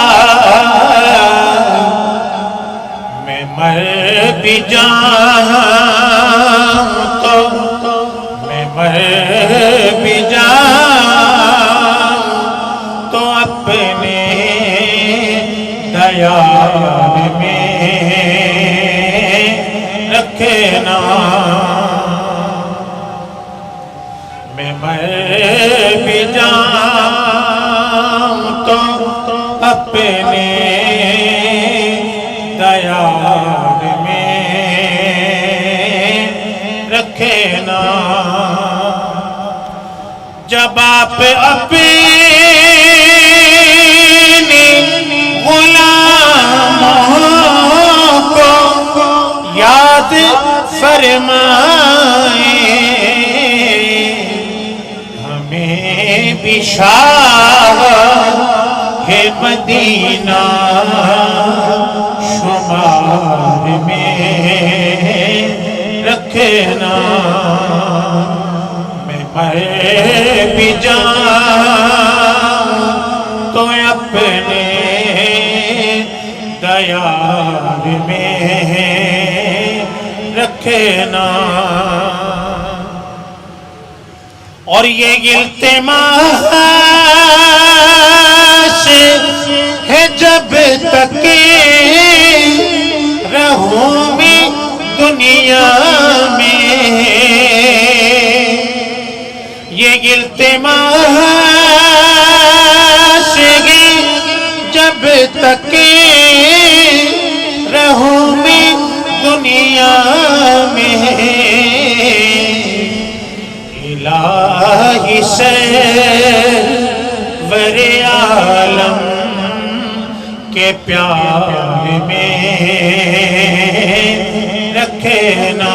میں مر بھی جاؤں تو میں مر بھی جاؤں تو اپنے دیار میں رکھنا میں مر بھی جاؤں تو اپنے دیار میں رکھنا جب آپ اپنے غلاموں کو یاد فرمائیں ہمیں بھی شاہ ہے مدینہ شمار میں رکھنا میں مر بھی جاؤں تو اپنے دیار میں رکھنا اور یہ التماس ہے جب تک رہوں میں دنیا میں یہ التماس ہے جب تک رہوں میں دنیا میں الہی سرور عالم کے پیار میں رکھنا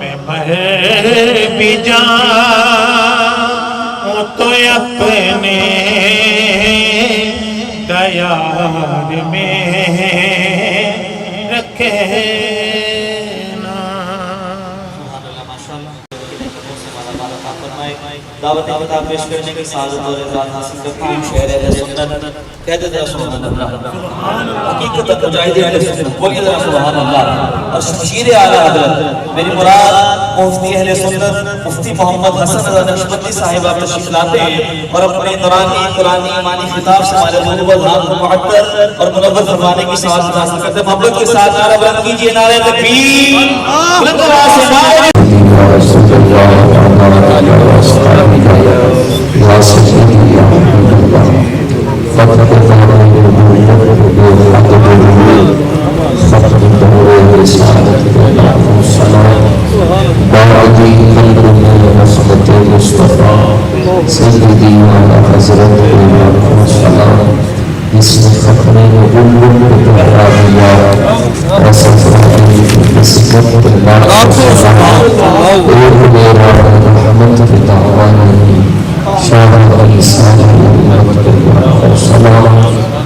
میں مر بھی جاؤں تو اپنے دیار میں رکھنا دعوت کتاب پیش کرنے کی سعادت اور اعزاز حاصل کرتے ہیں شہر اہل سنت کہتے ذرا سبحان اللہ حقیقت مجاہد اہل سنت بولیے ذرا سبحان اللہ اور شمشیر اعلیٰ حضرت میری مراد مفتی اہل سنت مفتی محمد حسن رضا نقشبندی صاحب آپ تشریف لاتے ہیں اور اپنے نورانی قرآنی ایمانی خطاب سے ہمارے محبوب اللہ کو معطر اور منور فرمانے کی سعادت حاصل کرتے ہیں محبت کے ساتھ نعرہ بلند کیجیے نعرہ تکبیر بلند آواز سے نعرہ رسول اللہ وعلى أصحابه يا سيدي يا حبيب الله فتح الله بالحق بالنور فتح الدهور برسالة الله والسلام باردي قلبنا نصبة المصطفى سيدي وعلى حضرة الله والسلام اسم فخري وجل بالرابيات وصفائي بسكت الله والسلام ويرى رحمة بدعوانه شاہ علیسان والسلام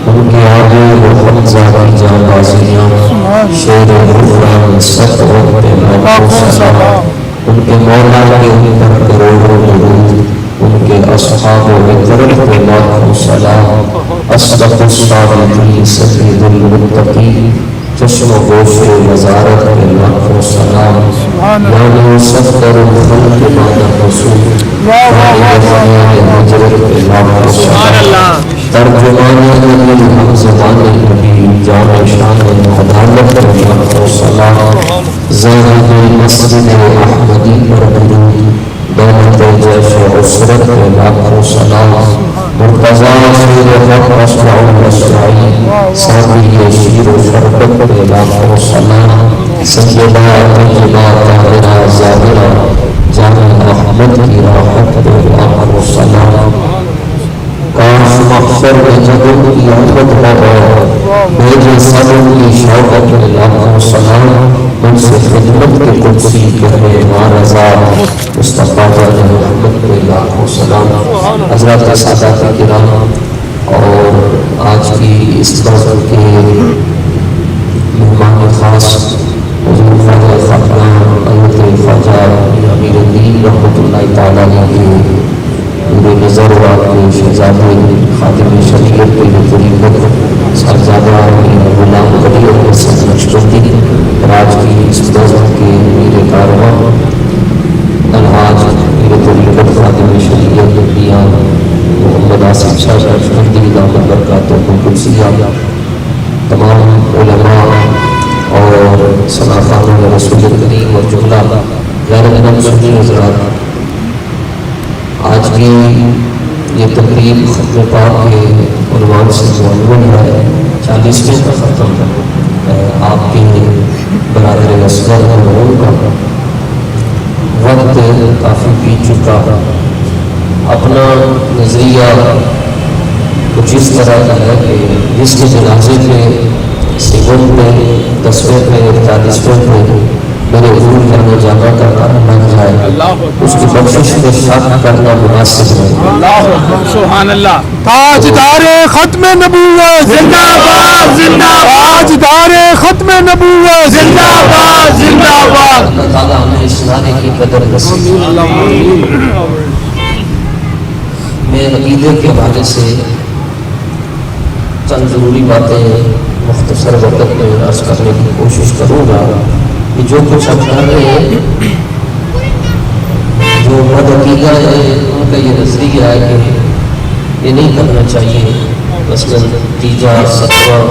ان کے آگے بہت زیادہ جان بازیاں شیر قرآن سب وقت سلام ان کے مولا کے اوپر کروڑوں درود ان کے اصحاب و اکرم کے لاکھوں سلام اصدق الصادقین سید المتقین چشم و گوش وزارت کے لاکھوں سلام یعنی صفدر الخلق بعد الرسول مجرد کے لاکھوں سلام ترجمان ہم زبان نبی جامع شان عدالت کے لاکھوں سلام زاہد مسجد احمدی پر درود دولت جیش عسرت کے لاکھوں سلام مرتضی شیر حق اسرع الاسرعی سابی شیر و شربت کے لاکھوں سلام سیدہ طیبہ طاہرہ ظاہرہ جامع احمد کی راحت کے لاکھوں سلام کاش محشر میں جگہ کی احمد ہو میرے صبر کی شوقت کے لاکھوں سلام ان سے خدمت کے قدسی کہے مارضا مصطفیٰ محمد کے لاکھوں سلام حضرات سادات کرام اور آج کی اس بزم کے مہمان خاص حضور خواجہ خاقان حضرت خواجہ امیر الدین رحمۃ اللہ تعالیٰ کے پورے نظر و آپ کے شہزادے خادم شریعت کے طریقت صاحبزادہ غلام غلی اور حسن نقشبندی اور آج کی اس بزم کے میرے کارواں الحاج میرے طریقت خادم شریعت میاں محمد آصف شاہ نقشبندی دامت برکاتہ قدسیہ تمام علماء اور سناخانوں رسول کریم اور جملہ غیر علم سنی حضرات، آج کی یہ تقریب ختم پاک کے عنوان سے معلوم ہے 40ویں کا ختم آپ کے برادر اصغر مرحوم کا وقت کافی بیت چکا، اپنا نظریہ کچھ اس طرح کا ہے کہ جس کے جنازے پہ سیکنڈ پہ 10ویں پہ 40ویں پہ میرے حضور جانے جانا کرنا لگ جائے اس کی بخشش میں شامل کرنا مناسب ہے۔ سبحان اللہ۔ تاجدار ختم نبوت زندہ باد زندہ باد، تاجدار ختم نبوت زندہ باد زندہ باد۔ اللہ تعالیٰ ہمیں اس نعرے کی قدر نصیب۔ میں عقیدے کے حوالے سے چند ضروری باتیں مختصر وقت میں عرض کرنے کی کوشش کروں گا کہ جو کچھ ہم کر رہے ہیں، جو بد عقیدہ ہے ان کا یہ نظریہ ہے کہ یہ نہیں کرنا چاہیے، مثلاً تیجا 7واں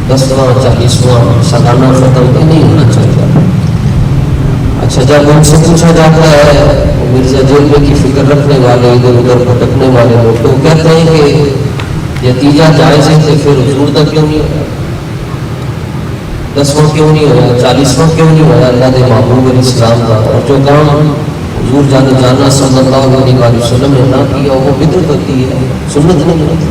10واں 40واں سالانہ ختم یہ نہیں ہونا چاہیے۔ اچھا جب ان سے پوچھا جاتا ہے مرزا جیل کی فکر رکھنے والے ادھر ادھر بھٹکنے والے لوگ تو کہتے ہیں کہ یہ تیجا جائز ہے تو پھر حضور تک کیوں نہیں ہوا، 10واں کیوں نہیں ہوا، 40واں کیوں نہیں ہوا اللہ کے محبوب علیہ السلام کا، اور جو کام حضور جانا صلی اللہ علیہ وسلم نے نہ کیا وہ بدعت ہوتی ہے، سنت نہیں ہوتی۔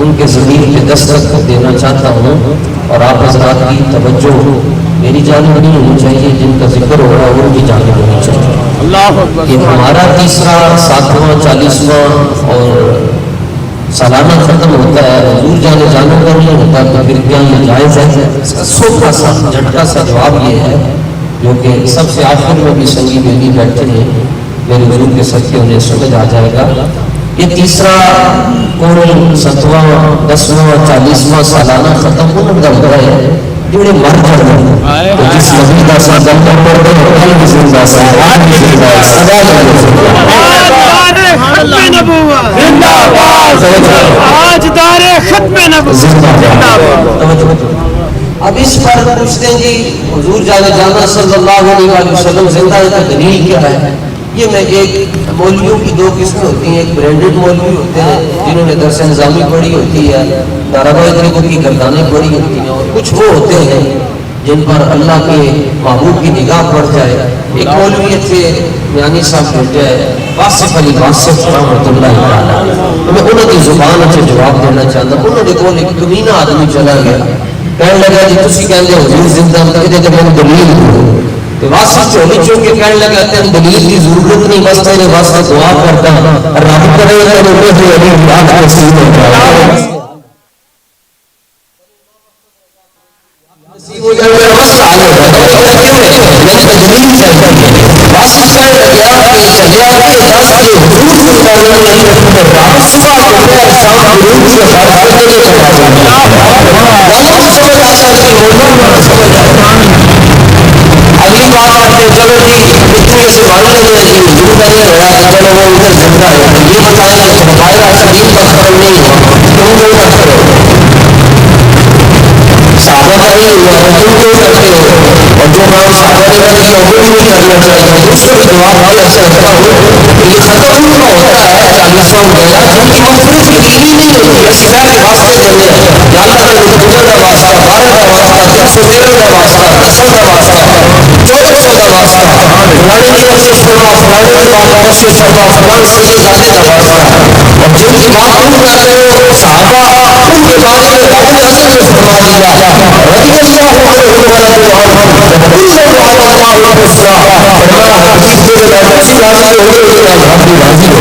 ان کے ضمیر پہ دستک دینا چاہتا ہوں اور آپ حضرات کی توجہ میری جانب نہیں ہونی چاہیے، جن کا ذکر ہو رہا ہے ان کی جانب ہونی چاہیے۔ یہ ہمارا تیسرا 7واں 40واں اور سالانہ ختم ہوتا ہے، حضور جانے کا نہیں ہوتا تو پھر کیا یہ جائز ہے؟ اس کا سوکھا سا جھٹکا سا جواب یہ ہے جو کہ سب سے آخر میں بھی سنگی بیلی بیٹھے ہیں، میرے حضور کے صدقے انہیں سمجھ آ جائے گا۔ یہ تیسرا کون 7واں 10واں 40واں سالانہ ختم ہونے کا ہوتا ہے جڑے مر جاتے ہیں تو جس نبی کا صدقہ پڑھتے ہیں کل بھی زندہ سے آج بھی زندہ ہے سدا اب اس پر پوچھتے ہیں جی حضور جانا صلی اللہ علیہ وسلم زندہ ہے تو دلیل کیا ہے؟ یہ میں ایک مولویوں کی دو قسمیں ہوتی ہیں، ایک برینڈڈ مولوی ہوتے ہیں جنہوں نے درس نظامی پڑھی ہوتی ہے، دارابائی طریقوں کی گردانیں پڑھی ہوتی ہیں، اور کچھ وہ ہوتے ہیں جن پر اللہ کے محبوب کی نگاہ پڑ جائے۔ ایک مولوی تھے میانی صاحب بیٹے واصف علی واصف رحمۃ اللہ تعالی، میں انہوں کی زبان سے جواب دینا چاہتا ہوں۔ انہوں نے کول ایک کمینہ آدمی چلا گیا، کہنے لگا جی تسی کہندے حضور زندہ ہیں تے میں دلیل دوں تو واصف چولی چونکہ کہنے لگا کہ دلیل کی ضرورت نہیں، بس میرے واسطے دعا کرتا رب کرے تو مجھے علی یاد نصیب ہو جائے۔ وہ جب بس سال ہو گیا میں نے دلیل چاہیے واصف کہنے لگا کہ چلیا کہ دس کے حضور زندہ نہیں ہے رات صبح کو شام ضرور سے بات کرنے کے بعد بادشاہ کی اردو میں سمجھ آئے. اگلی بات کرتے ہیں, چلو جی اتنی ایسی باتیں جو حضور کا یہ رہا ہے, چلو وہ ادھر زندہ ہے, یہ بتائیں کہ ہمارا شریر کا خبر نہیں ہے تم کیوں کرتے ہو؟ صحابہ کا یہ ہوا ہے, تم کیوں کرتے ہو؟ اور جو کام صحابہ نے کر دیا وہ نہیں کرنا چاہیے. اس کو جواب دیا چاہتا ہوں کہ یہ ختم ہونا ہوتا ہے 40واں مہینہ, جبکہ مخلوق کی دینی نہیں ہوتی ہے. سکھا کے واسطے جلے جانا کر گزر کا واسطہ, 12 کا واسطہ, 313 کا واسطہ, 10 کا واسطہ, 1400 کا واسطہ, فلانے کی ورزش فرما, فلانے کی بات ورزش فرما, فلان سید زادے کا واسطہ. اور جن کی بات تم کر رہے ہو صحابہ, ان کے بارے میں رب نے اصل میں فرما دیا رضی اللہ عنہ کل وعد اللہ الحسنى, فرمایا حدیث میں اللہ سے راضی ہو گئے, اللہ بھی راضی ہو.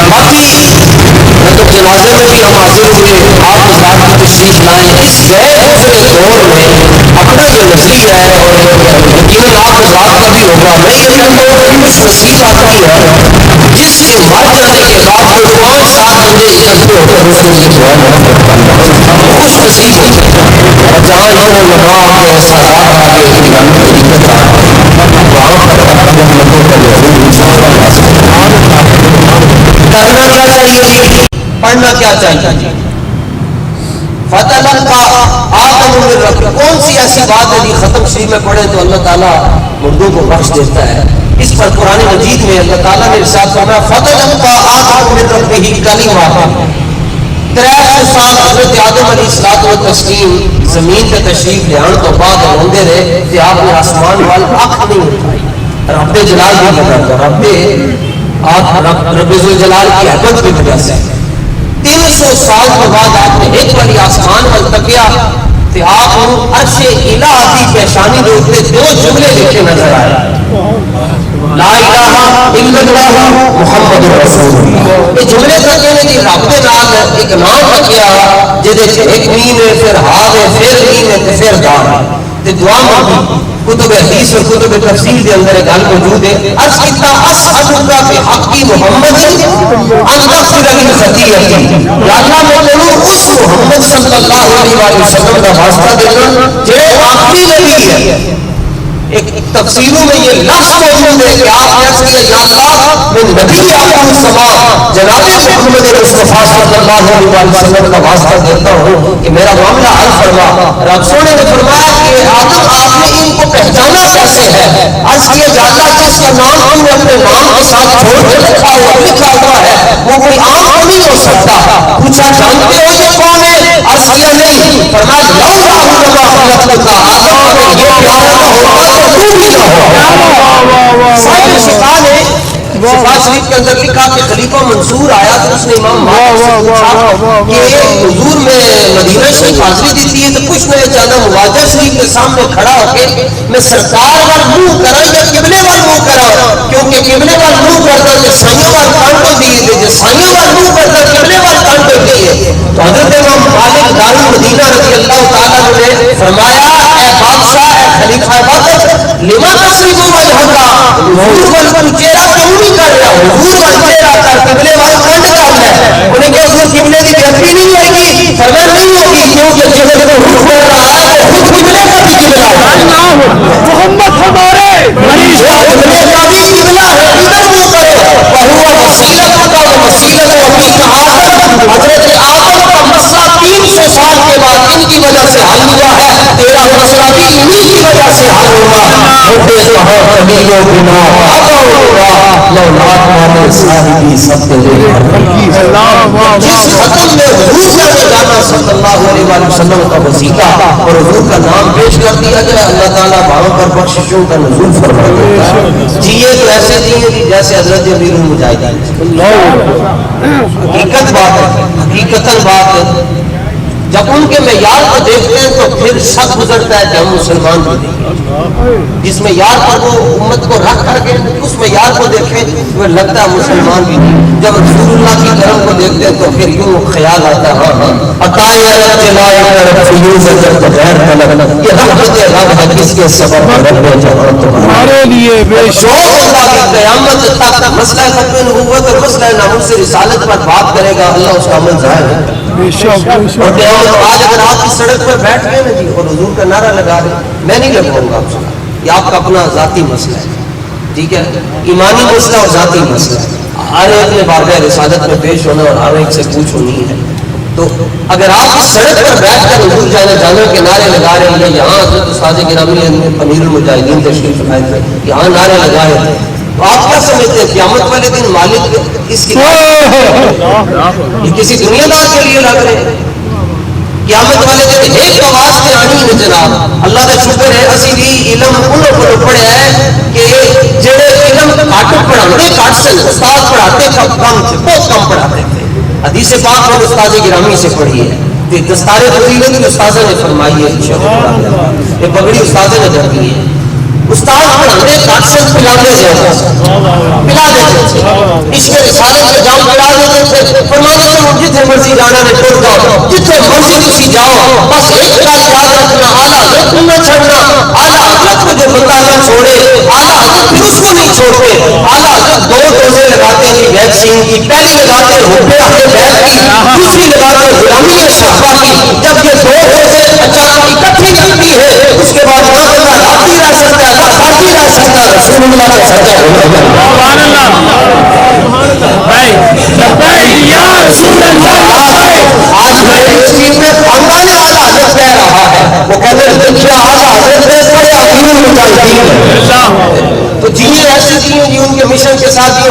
باقی مطلب جنازے میں بھی ہم حاضر ہوئے, آپ حضرات کی تشریف لائیں. اس غیر دوسرے دور میں اپنا جو نظریہ ہے اور یقیناً آپ حضرات کا بھی ہوگا, میں یہ کہتا ہوں کہ کچھ نصیب آتی ہے جس کے مر جانے کے بعد جو 5-7 بندے اکٹھے ہو کر اس کے لیے دعا محبت کرنا خوش نصیب ہوتے ہیں. اور جہاں اتنے علماء کے سادات آ گئے, اتنی طریقت آ گئی, وہاں پر اپنے لوگوں کا کرنا کیا چاہیے, پڑھنا کیا چاہیے؟ فتلقى آدم من ربه, کون سی ایسی بات ہے جی ختم شریف میں پڑھے تو اللہ تعالیٰ مردوں کو بخش دیتا ہے. اس پر قرآن مجید میں اللہ تعالیٰ نے ارشاد فرمایا فتلقى آدم من ربه کلمات. 300 سال حضرت آدم علیہ الصلوۃ والتسلیم زمین پہ تشریف لے آنے تو بعد روندے رہے کہ آپ نے آسمان وال آنکھ نہیں اٹھائی. رب جلال کی وجہ سے, رب ذوالجلال کی حکمت کی وجہ سے 300 سال کے بعد آپ نے ایک باری آسمان پر تکیا تو آپ عرش الہ کی پیشانی کے اوپر 2 جملے لکھے نظر آئے, لا الہ الا اللہ محمد رسول اللہ. یہ جملے کہتے ہیں کہ رب کے نام ایک نام رکھیا جہدے ایک میم ہے, پھر ہا ہے, پھر میم ہے, پھر دال ہے, تے دعا مانگی. کتب حدیث اور کتب تفسیر کے اندر ایک گل موجود ہے, عرض کیتا اسالک بحق محمد ان تغفر لی خطیئتی, یا اللہ میں تینوں اس محمد صلی اللہ علیہ وسلم کا واسطہ دینا جو آخری نبی ہے. ایک تفسیروں میں یہ لفظ موجود ہے کہ آپ نے عرض کیا یا اللہ میں نبی آخر السماء جناب محمد مصطفیٰ صلی اللہ علیہ وسلم کا واسطہ دیتا ہوں کہ میرا معاملہ حل فرما. رب سونے نے فرمایا کہ آدم آپ نے ان کو پہچانا کیسے ہے؟ عرض کیا یا اللہ جس کا نام ہم نے اپنے نام کے ساتھ چھوڑ کے لکھا ہوا ہے وہ کوئی عام تو نہیں ہو سکتا. پوچھا جانتے ہو یہ کون ہے؟ عرض کیا نہیں. فرمایا لولا لما خلقتک, آدم اگر یہ پیارا نہ ہوتا تو بھی نہ ہو. صاحب شفا نے شفا شریف کے اندر لکھا کہ خلیفہ منصور آیا تو اس نے امام مالک سے پوچھا کہ حضور میں مدینہ شریف حاضری دیتی ہے تو کچھ میں چاہتا مواجہ شریف کے سامنے کھڑا ہو کے میں سرکار وال منہ کرا یا قبلے وال منہ کرا, کیونکہ قبلے وال منہ کرتا تو سائیوں وال کانٹو دیے تھے, جو سائیوں وال منہ کرتا قبلے وال کانٹو دیے. تو حضرت امام مالک دار المدینہ رضی اللہ تعالیٰ نے فرمایا اے بادشاہ, اے خلیفہ وقت, لما تصریف وجہکا, حضور وال تو چہرہ کیوں نہیں کر رہا, حضور وال چہرہ کر قبلے وال کانٹ کر ہے. انہیں کہا حضور قبلے کی بہتری نہیں ہوئے گی, فرمایا نہیں ہوگی کیونکہ جہاں کو حضور کر رہا ہے خود قبلے کا بھی قبلہ ہے. محمد ہمارے قبلے کا بھی قبلہ ہے, ادھر وہ کرو. وہو وسیلت کا وسیلت وفی کا آدم, حضرت آدم کا مسئلہ 300 سال کے بعد ان کی وجہ سے حل ہوا ہے, تیرا مسئلہ بھی انہی کی وجہ سے حل ہوا. ہوتے کہا کبھی و بنا آقا ہوگا لولاد مانے صاحبی سب کے لئے جس ختم میں حضور کا جانا صلی اللہ علیہ وسلم کا وظیفہ اور حضور کا نام پیش کر دیا جائے, اللہ تعالیٰ باہوں پر بخششوں کا نزول فرما دیتا ہے. جیے تو ایسے جیے جیسے حضرت امیر المجاہدین. حقیقت بات ہے, حقیقتاً بات ہے. جب ان کے معیار کو دیکھتے ہیں تو پھر شک گزرتا ہے کہ ہم مسلمان بھی نہیں. جس معیار پر وہ امت کو رکھ کر کے اس معیار کو دیکھیں وہ لگتا ہے مسلمان بھی نہیں. جب رسول اللہ کی کرم کو دیکھتے ہیں تو پھر یوں خیال آتا ہے ہاں عطائے رب جلائے فیوز جب غیر طلب یہ رحمت رب ہے کس کے سبب رب جہاں تمہارے لیے بے شوق اللہ کی قیامت تک مسئلہ ختم نبوت اور مسئلہ ناموس رسالت پر بات کرے گا, اللہ اس کا عمل ظاہر ہے. اور قیامت آج اگر آپ کی سڑک پر بیٹھ گئے نا جی اور حضور کا نعرہ لگا رہے، میں نہیں لگواؤں گا آپ سے، یہ آپ کا اپنا ذاتی مسئلہ ہے، ٹھیک ہے، ایمانی مسئلہ اور ذاتی مسئلہ ہے، ہر ایک نے بارگاہ رسالت میں پیش ہونا اور ہر ایک سے پوچھ ہونی ہے۔ تو اگر آپ اس سڑک پر بیٹھ کر حضور جانا کے نعرے لگا رہے ہیں، یہاں حضرت استاد گرامی امیر المجاہدین تشریف لائے تھے، یہاں نعرے لگائے تھے، تو آپ کیا سمجھتے ہیں قیامت والے دن مالک اس کی یہ کسی دنیا دار کے لیے لگ رہے ہیں؟ قیامت والے دن ایک آواز پہ آنی ہے جناب، اللہ کا شکر ہے اسی بھی علم انہوں کو پڑھا ہے کہ جڑے علم گھٹ پڑھاتے گھٹ سے استاد پڑھاتے کم تھے، بہت کم پڑھاتے تھے۔ حدیث پاک اور استاد گرامی سے پڑھی ہے، دستار فضیلت کی استاذہ نے فرمائی ہے، یہ پگڑی استاذہ نے کر دی ہے، استاد پڑھاتے گھٹ سے پلاتے پلا دیتے تھے، عشق رسالت کا جام پلا دیتے تھے، فرماتے تھے جتنے مرضی جانا نے ٹر جاؤ، جتنے مرضی تسی جاؤ، بس ایک گل یاد رکھنا، اعلیٰ حضرت کو نہ چھڑنا، اعلیٰ حضرت کو جو مطالعہ چھوڑے اعلیٰ حضرت پھر اس کو نہیں چھوڑتے، اعلیٰ حضرت دو ڈوزیں لگاتے ہیں ویکسین کی، پہلی لگاتے ہیں حب اہل بیت کی، دوسری لگاتے ہیں غلامی صحابہ کی، جب یہ دو ڈوزیں اچانک اکٹھی لگتی ہے اس کے بعد نہ بندہ لاتی رہ سکتا ہے، نہ ساتھی رہ سکتا ہے، رسول اللہ کا سچا آج میرے اس چیز میں خاندان اعلیٰ حضرت کہہ رہا ہے، وہ کہتے ہیں دیکھیے اعلیٰ حضرت نے بڑے امیر المجاہدین تو جنہیں ایسے دیے جی ان کے مشن کے ساتھ یہ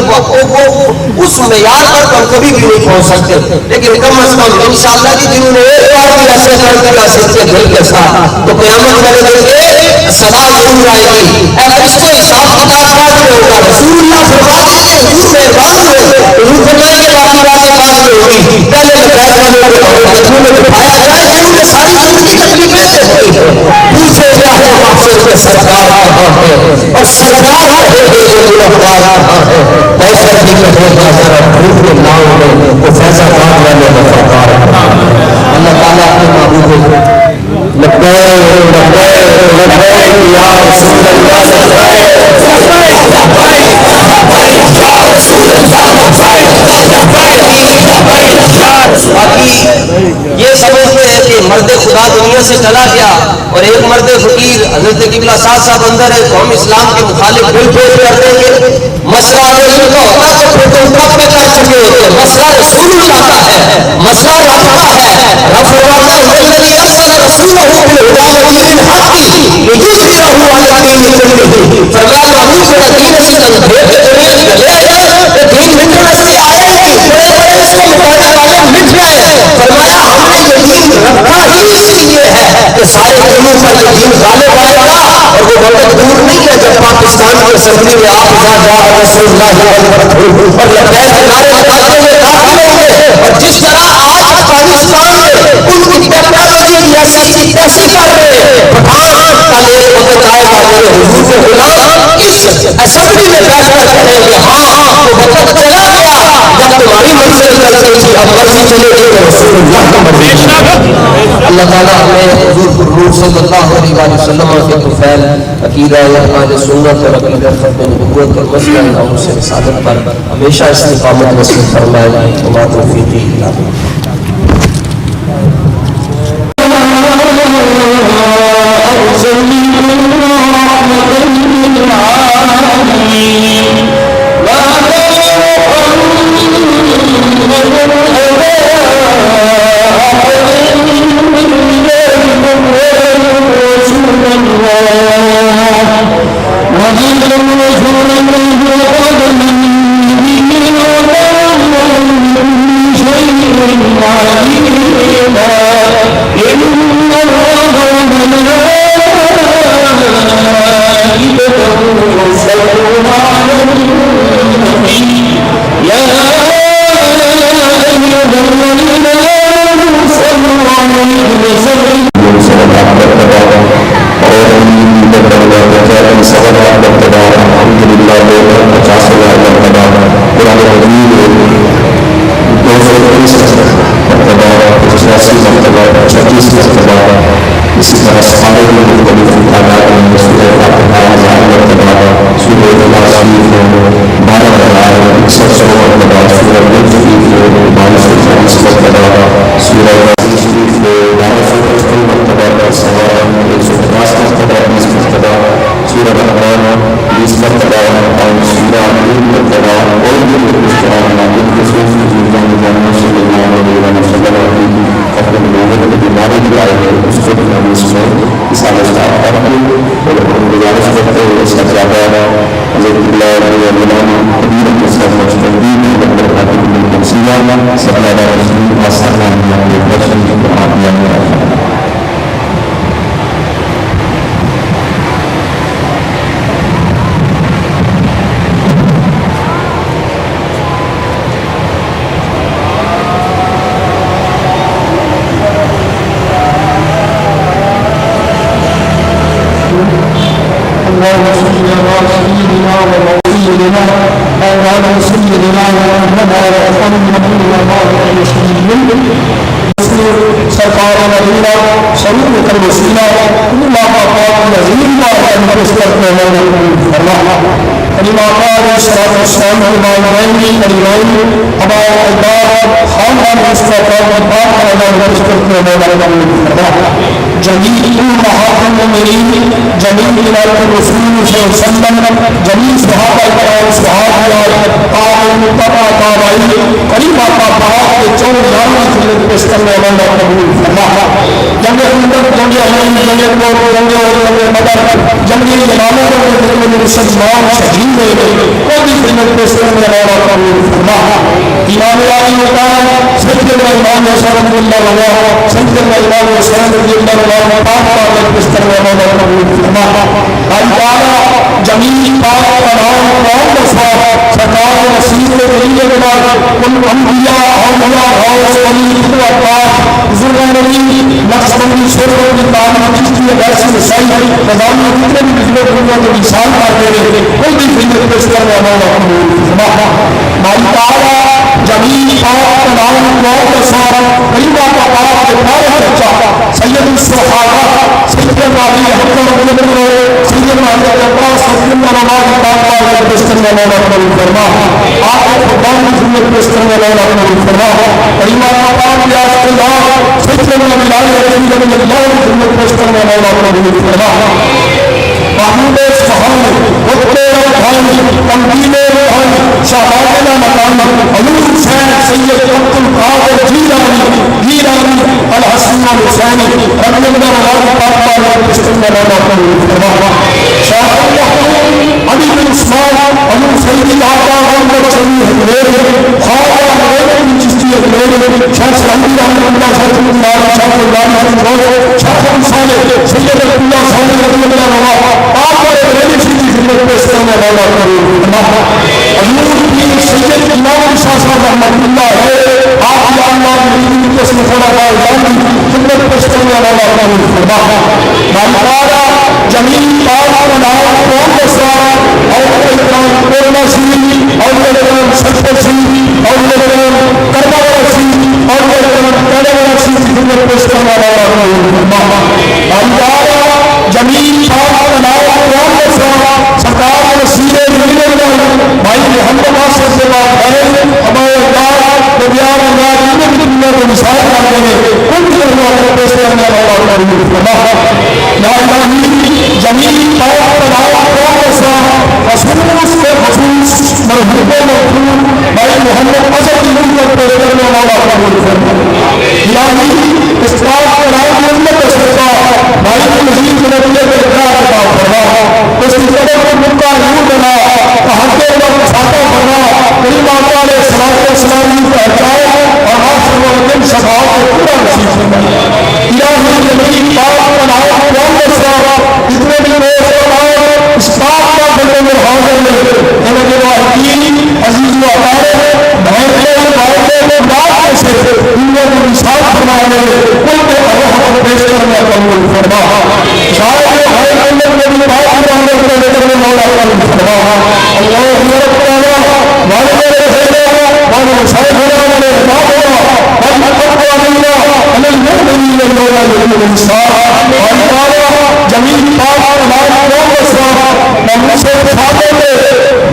اس معیار پر تو ہم کبھی بھی نہیں پہنچ سکتے، لیکن کم از کم انشاءاللہ جی جنہوں نے ایک بار بھی ایسے کر دیا سچے دل کے ساتھ تو قیامت والے دن کے سوال ضرور آئے گی، اے فرشتے حساب کتاب بعد میں ہوگا، رسول اللہ فرماتے ہیں حضور مہربان ہوئے، حضور فرمائیں گے باقی باتیں بعد میں ہوگی، پہلے لگائے والوں کو جتنوں میں بٹھایا جائے جنہوں نے ساری زندگی تکلیفیں سے ہوئی ہے، پوچھے کیا ہے معاشر کے سرکار کہاں ہے اور سرکار کہے گے گنہگار کہاں ہے، پیسہ بھی کہے گا ذرا بھوک کے نام میں وہ فیضہ باد والے وفادار اللہ تعالیٰ اپنے محبوب لبیک لبیک لبیک یا رسول اللہ باقی یہ سمجھتے ہیں کہ مرد خدا دنیا سے چلا گیا اور ایک مرد فقیر حضرت قبلہ صاحب اندر ہے تو ہم اسلام کے مخالف بل پیش کر دیں گے، مسئلہ اگر ان کا ہوتا تو پھر تو تب پہ کر چکے ہوتے، مسئلہ رسول اللہ کا ہے، مسئلہ رب کا ہے، رب فرماتا ہے الذی ارسل رسولہ بالہدی ودین الحق لیظہرہ علی الدین کلہ، فرمایا محبوب کا دین اسی طرح بھیج کے دنیا نکلے آیا کہ دین مٹنے سے آیا نہیں، بڑے بڑے اس کو مٹانے والے مٹ گئے، فرمایا ہم نے یہ دین رکھا ہی اس لیے ہے کہ سارے دنوں پر یہ دین غالب آئے گا، اور وہ وقت دور نہیں ہے جب پاکستان کی اسمبلی میں آپ رسول اللہ اور لبیک کے نعرے لگاتے ہوئے داخل ہوں گے، اور جس طرح آج افغانستان میں ان کی ٹیکنالوجی ایسی چیز ایسی کر رہے ہیں، پٹھان کل ایک وقت آئے گا میرے حضور کے غلام اس اسمبلی میں بیٹھ کر کہیں گے ہاں وہ وقت چلا گیا جب تمہاری منزل چلتی تھی، اب مرضی چلے گی رسول اللہ کا مرضی۔ اللہ تعالیٰ ہمیں حضور پر صلی اللہ علیہ وسلم کے طفیل عقیدہ اہل سنت اور عقیدہ ختم نبوت اور مسئلہ نام سے رسالت پر ہمیشہ استقامت نصیب فرمائے، وما توفیقی الا باللہ۔ اسی طرح سارے مختلف تعداد میں سورہ فاتحہ سورہ اخلاص میں 12,100 مرتبہ، سورہ ملک میں 2240 مرتبہ، سورہ یاسین شریف کو 1255 مرتبہ کا ثواب، 150 مرتبہ 20 مرتبہ سورہ رحمان 20 مرتبہ اور سورہ عید مرتبہ اور بھی کچھ قرآن مجید کے سورج جانا صلی اللہ علیہ وسلم اپنے لوگوں کی بیماری کی آئے ہیں اس کو بھی ہم اس میں اس آلستار کر کے اور ہم گزارش کرتے ہوئے اس کا زیادہ حضرت اللہ علیہ وسلم قبیر کے ساتھ مجتمعین مطلب حاکم بن منصیہ صلی اللہ علیہ وسلم آسان کے درشن کی قرآن دیا سرکار مدینہ شریف کر وسیلہ اللہ پاک عظیم بات اس پر فرمایا کلمہ پاک صلوات و سلام علیہ الوالدین ہمارے اجداد خاندان اس کا پاک اللہ اس پر فرمایا جمیع امہات المؤمنین جمیع ولایت الرسول صلی اللہ علیہ وسلم جمیع صحابہ کرام صحابیات قائم متبع تابعین کلمہ پاک کے 14 خدمت پیش کرنے والا قبول فرما جنگ اندر جنگ علم جنگ کو جنگ مدد جنگ جنانوں کو میرے سجمان شہید ہوئے کوئی بھی خدمت پیش کرنے والا قبول فرما امام علی مقام سیدنا امام حسن اللہ علیہ سیدنا امام حسین رضی اللہ عنہ پاک پیش کرنے والا قبول فرما اللہ جمیع پاک تمام قوم کے ساتھ سرکار رسول کے ذریعے کے بعد ان انبیاء اولیاء غوث ولی پاک ذوالنورین نقشبندی شیخوں کی تعلیم چشتی ویسی رسائی نظام کتنے بھی بجلے دنیا کے مثال کرتے ہیں کوئی بھی خدمت پیش کرنے والا قبول فرما مائی تعالی جمیع پاک تمام قوم کے ساتھ کلمہ پاک کے پیارے بچہ سید الصحابہ سیدنا علی حضرت رضی اللہ عنہ سیدنا حضرت عباس رضی اللہ عنہ پاک پیش کرنے والا قبول فرما آپ خدا کی خدمت پیش کرنے والا قبول فرما کلمہ پاک کے آسمان سیدنا بلال رضی اللہ عنہ خدمت پیش کرنے والا قبول فرما محمود سبحان خطے روحانی تنظیم روحانی شہادہ مقام حضور حسین سید عبد القادر جیلانی الحسن حسینی رضی اللہ عنہ پاک پیش کرنے والا قبول فرما شاہ اللہ علی بن عثمان حضور سید آقا محمد شریف میرے خواجہ میرے چشتی میرے شاہ سلام اللہ صلی اللہ علیہ وسلم شاہ صالح سید اللہ صالح رضی اللہ عنہ آپ کو میری چیزی خدمت پیش کرنے والا قبول فرما حضور کی سید امام شاہ صاحب رحمۃ اللہ ہے آپ یا اللہ میری قسم خدا خدمت پیش کرنے والا قبول فرما مالکارا جمیع پاک نام قوم کے ساتھ اور اکرام کورونا سی اور اکرام سچر سی اور اکرام کربلا سی اور اکرام کیڑا سی خدمت پیش کرنے والا قبول فرما مالکارا جمیع پاک نام قوم کے ساتھ سرکار رسول اللہ بھائی محمد ناصر سے بات ہے ہمارے اجداد بیان اللہ کی دنیا کو مثال کرتے ہیں ان کے حوالے پیش کرنے والا قبول فرما یا الہی جمیع پاک نام قوم کے ساتھ خصوص کے خصوص مرحوم مرحوم بھائی محمد اظہر کی خدمت پیش کرنے والا قبول فرما الہی اس بات کو رات میں امت سرکار بھائی کی مزید نبیت کے اقرار عطا فرما اس کی قدر کو مکہ یوں بنا تحقے وقت ساتھ فرما کلمہ علیہ السلام کی پہچائے اور آخر وقت شفاعت کو پورا نصیب فرما الہی جمیع پاک نام قوم کے ساتھ اتنے بھی میرے فرمائے اس پاک کا بندے میں حاضر میں انہیں واحدین عزیز و عطارے بھائیے بھائیے بات سے دنیا کو مثال فرمانے کل کے حق پیش کرنے قبول فرما شاید ہر اللہ نبی پاک رحمت اللہ کرنے والا قبول فرما اللہ رب تعالی والے رہے والے شاہدہ والے بابا والے تقوی اللہ علی المؤمنین اللہ علیہ الانصار والے جمیع پاک نام قوم کے ساتھ محمد سے خاطر میں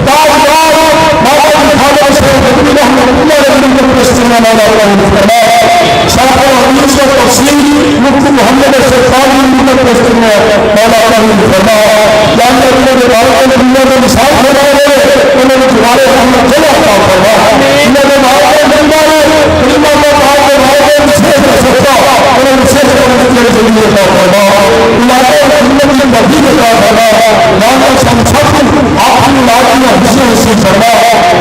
تاجدار بابا کی خاطر سے رحمت اللہ علیہ وسلم پیش کرنے والا قبول فرما شاہ مسئلہ تفصیل مفتی محمد سرکار مولا کریم فرما یا اللہ انہوں نے بارے دنیا میں مثال فرما رہے انہوں نے تمہارے رحمت جل عطا فرما انہوں نے بارے بندہ کلمہ کا بارے بارے سے سکتا انہوں نے سے کے ذریعے عطا فرما اللہ خدمت کی مزید عطا فرما لانا سمسک آخری لانا حسن سے فرما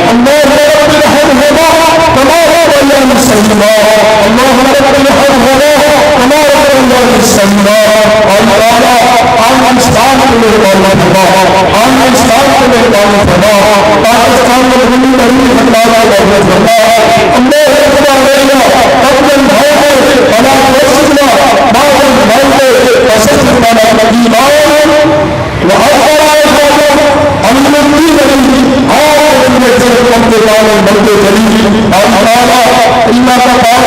اللہ رب الرحم ہوگا تمہارا ولیان سیدنا اللہ رب الرحم ہوگا تمہارا ولیان سیدنا اللہ افغانستان کے لیے دعا فرما افغانستان کے لیے دعا فرما پاکستان میں بنی بنی بندارا دعا فرما اللہ خدا رہنا اپنے بھائی کو بنا رسولنا باون بھائی کو پسند بنا مدینہ وہاں ہم نے بندے غریب اللہ کا پاک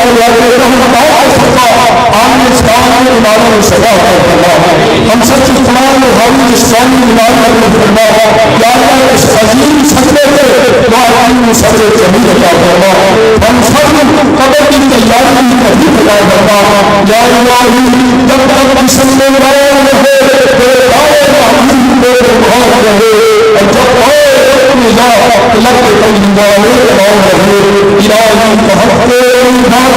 افغانستان کے عماروں میں سزا فرما ہم سب کی تمام حامی اسلامی عماروں میں فرما یا اللہ اس عظیم صدقے سے دعائیں صدقے جمیل عطا فرما ہم سب قبر کی تیاری کی تحقیق عطا فرما یا اللہ جب تک مسلمان رہے تیرے دعوے محمود تیرے بہت رہے اور جب لگ طیبہ رہے الہی محبت اللہ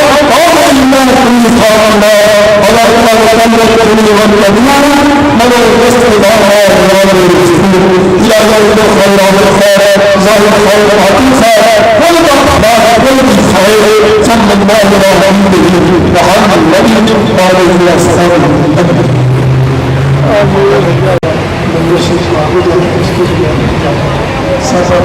تمہارا ایمان کلی خوانا اللہ تعالیٰ کلی والدنیا مگر رسول الہی خیر خیر ظاہر خیر حقیقہ والبقبار کلی خیر صلی اللہ علیہ وسلم محمد نبی علیہ السلام Sasa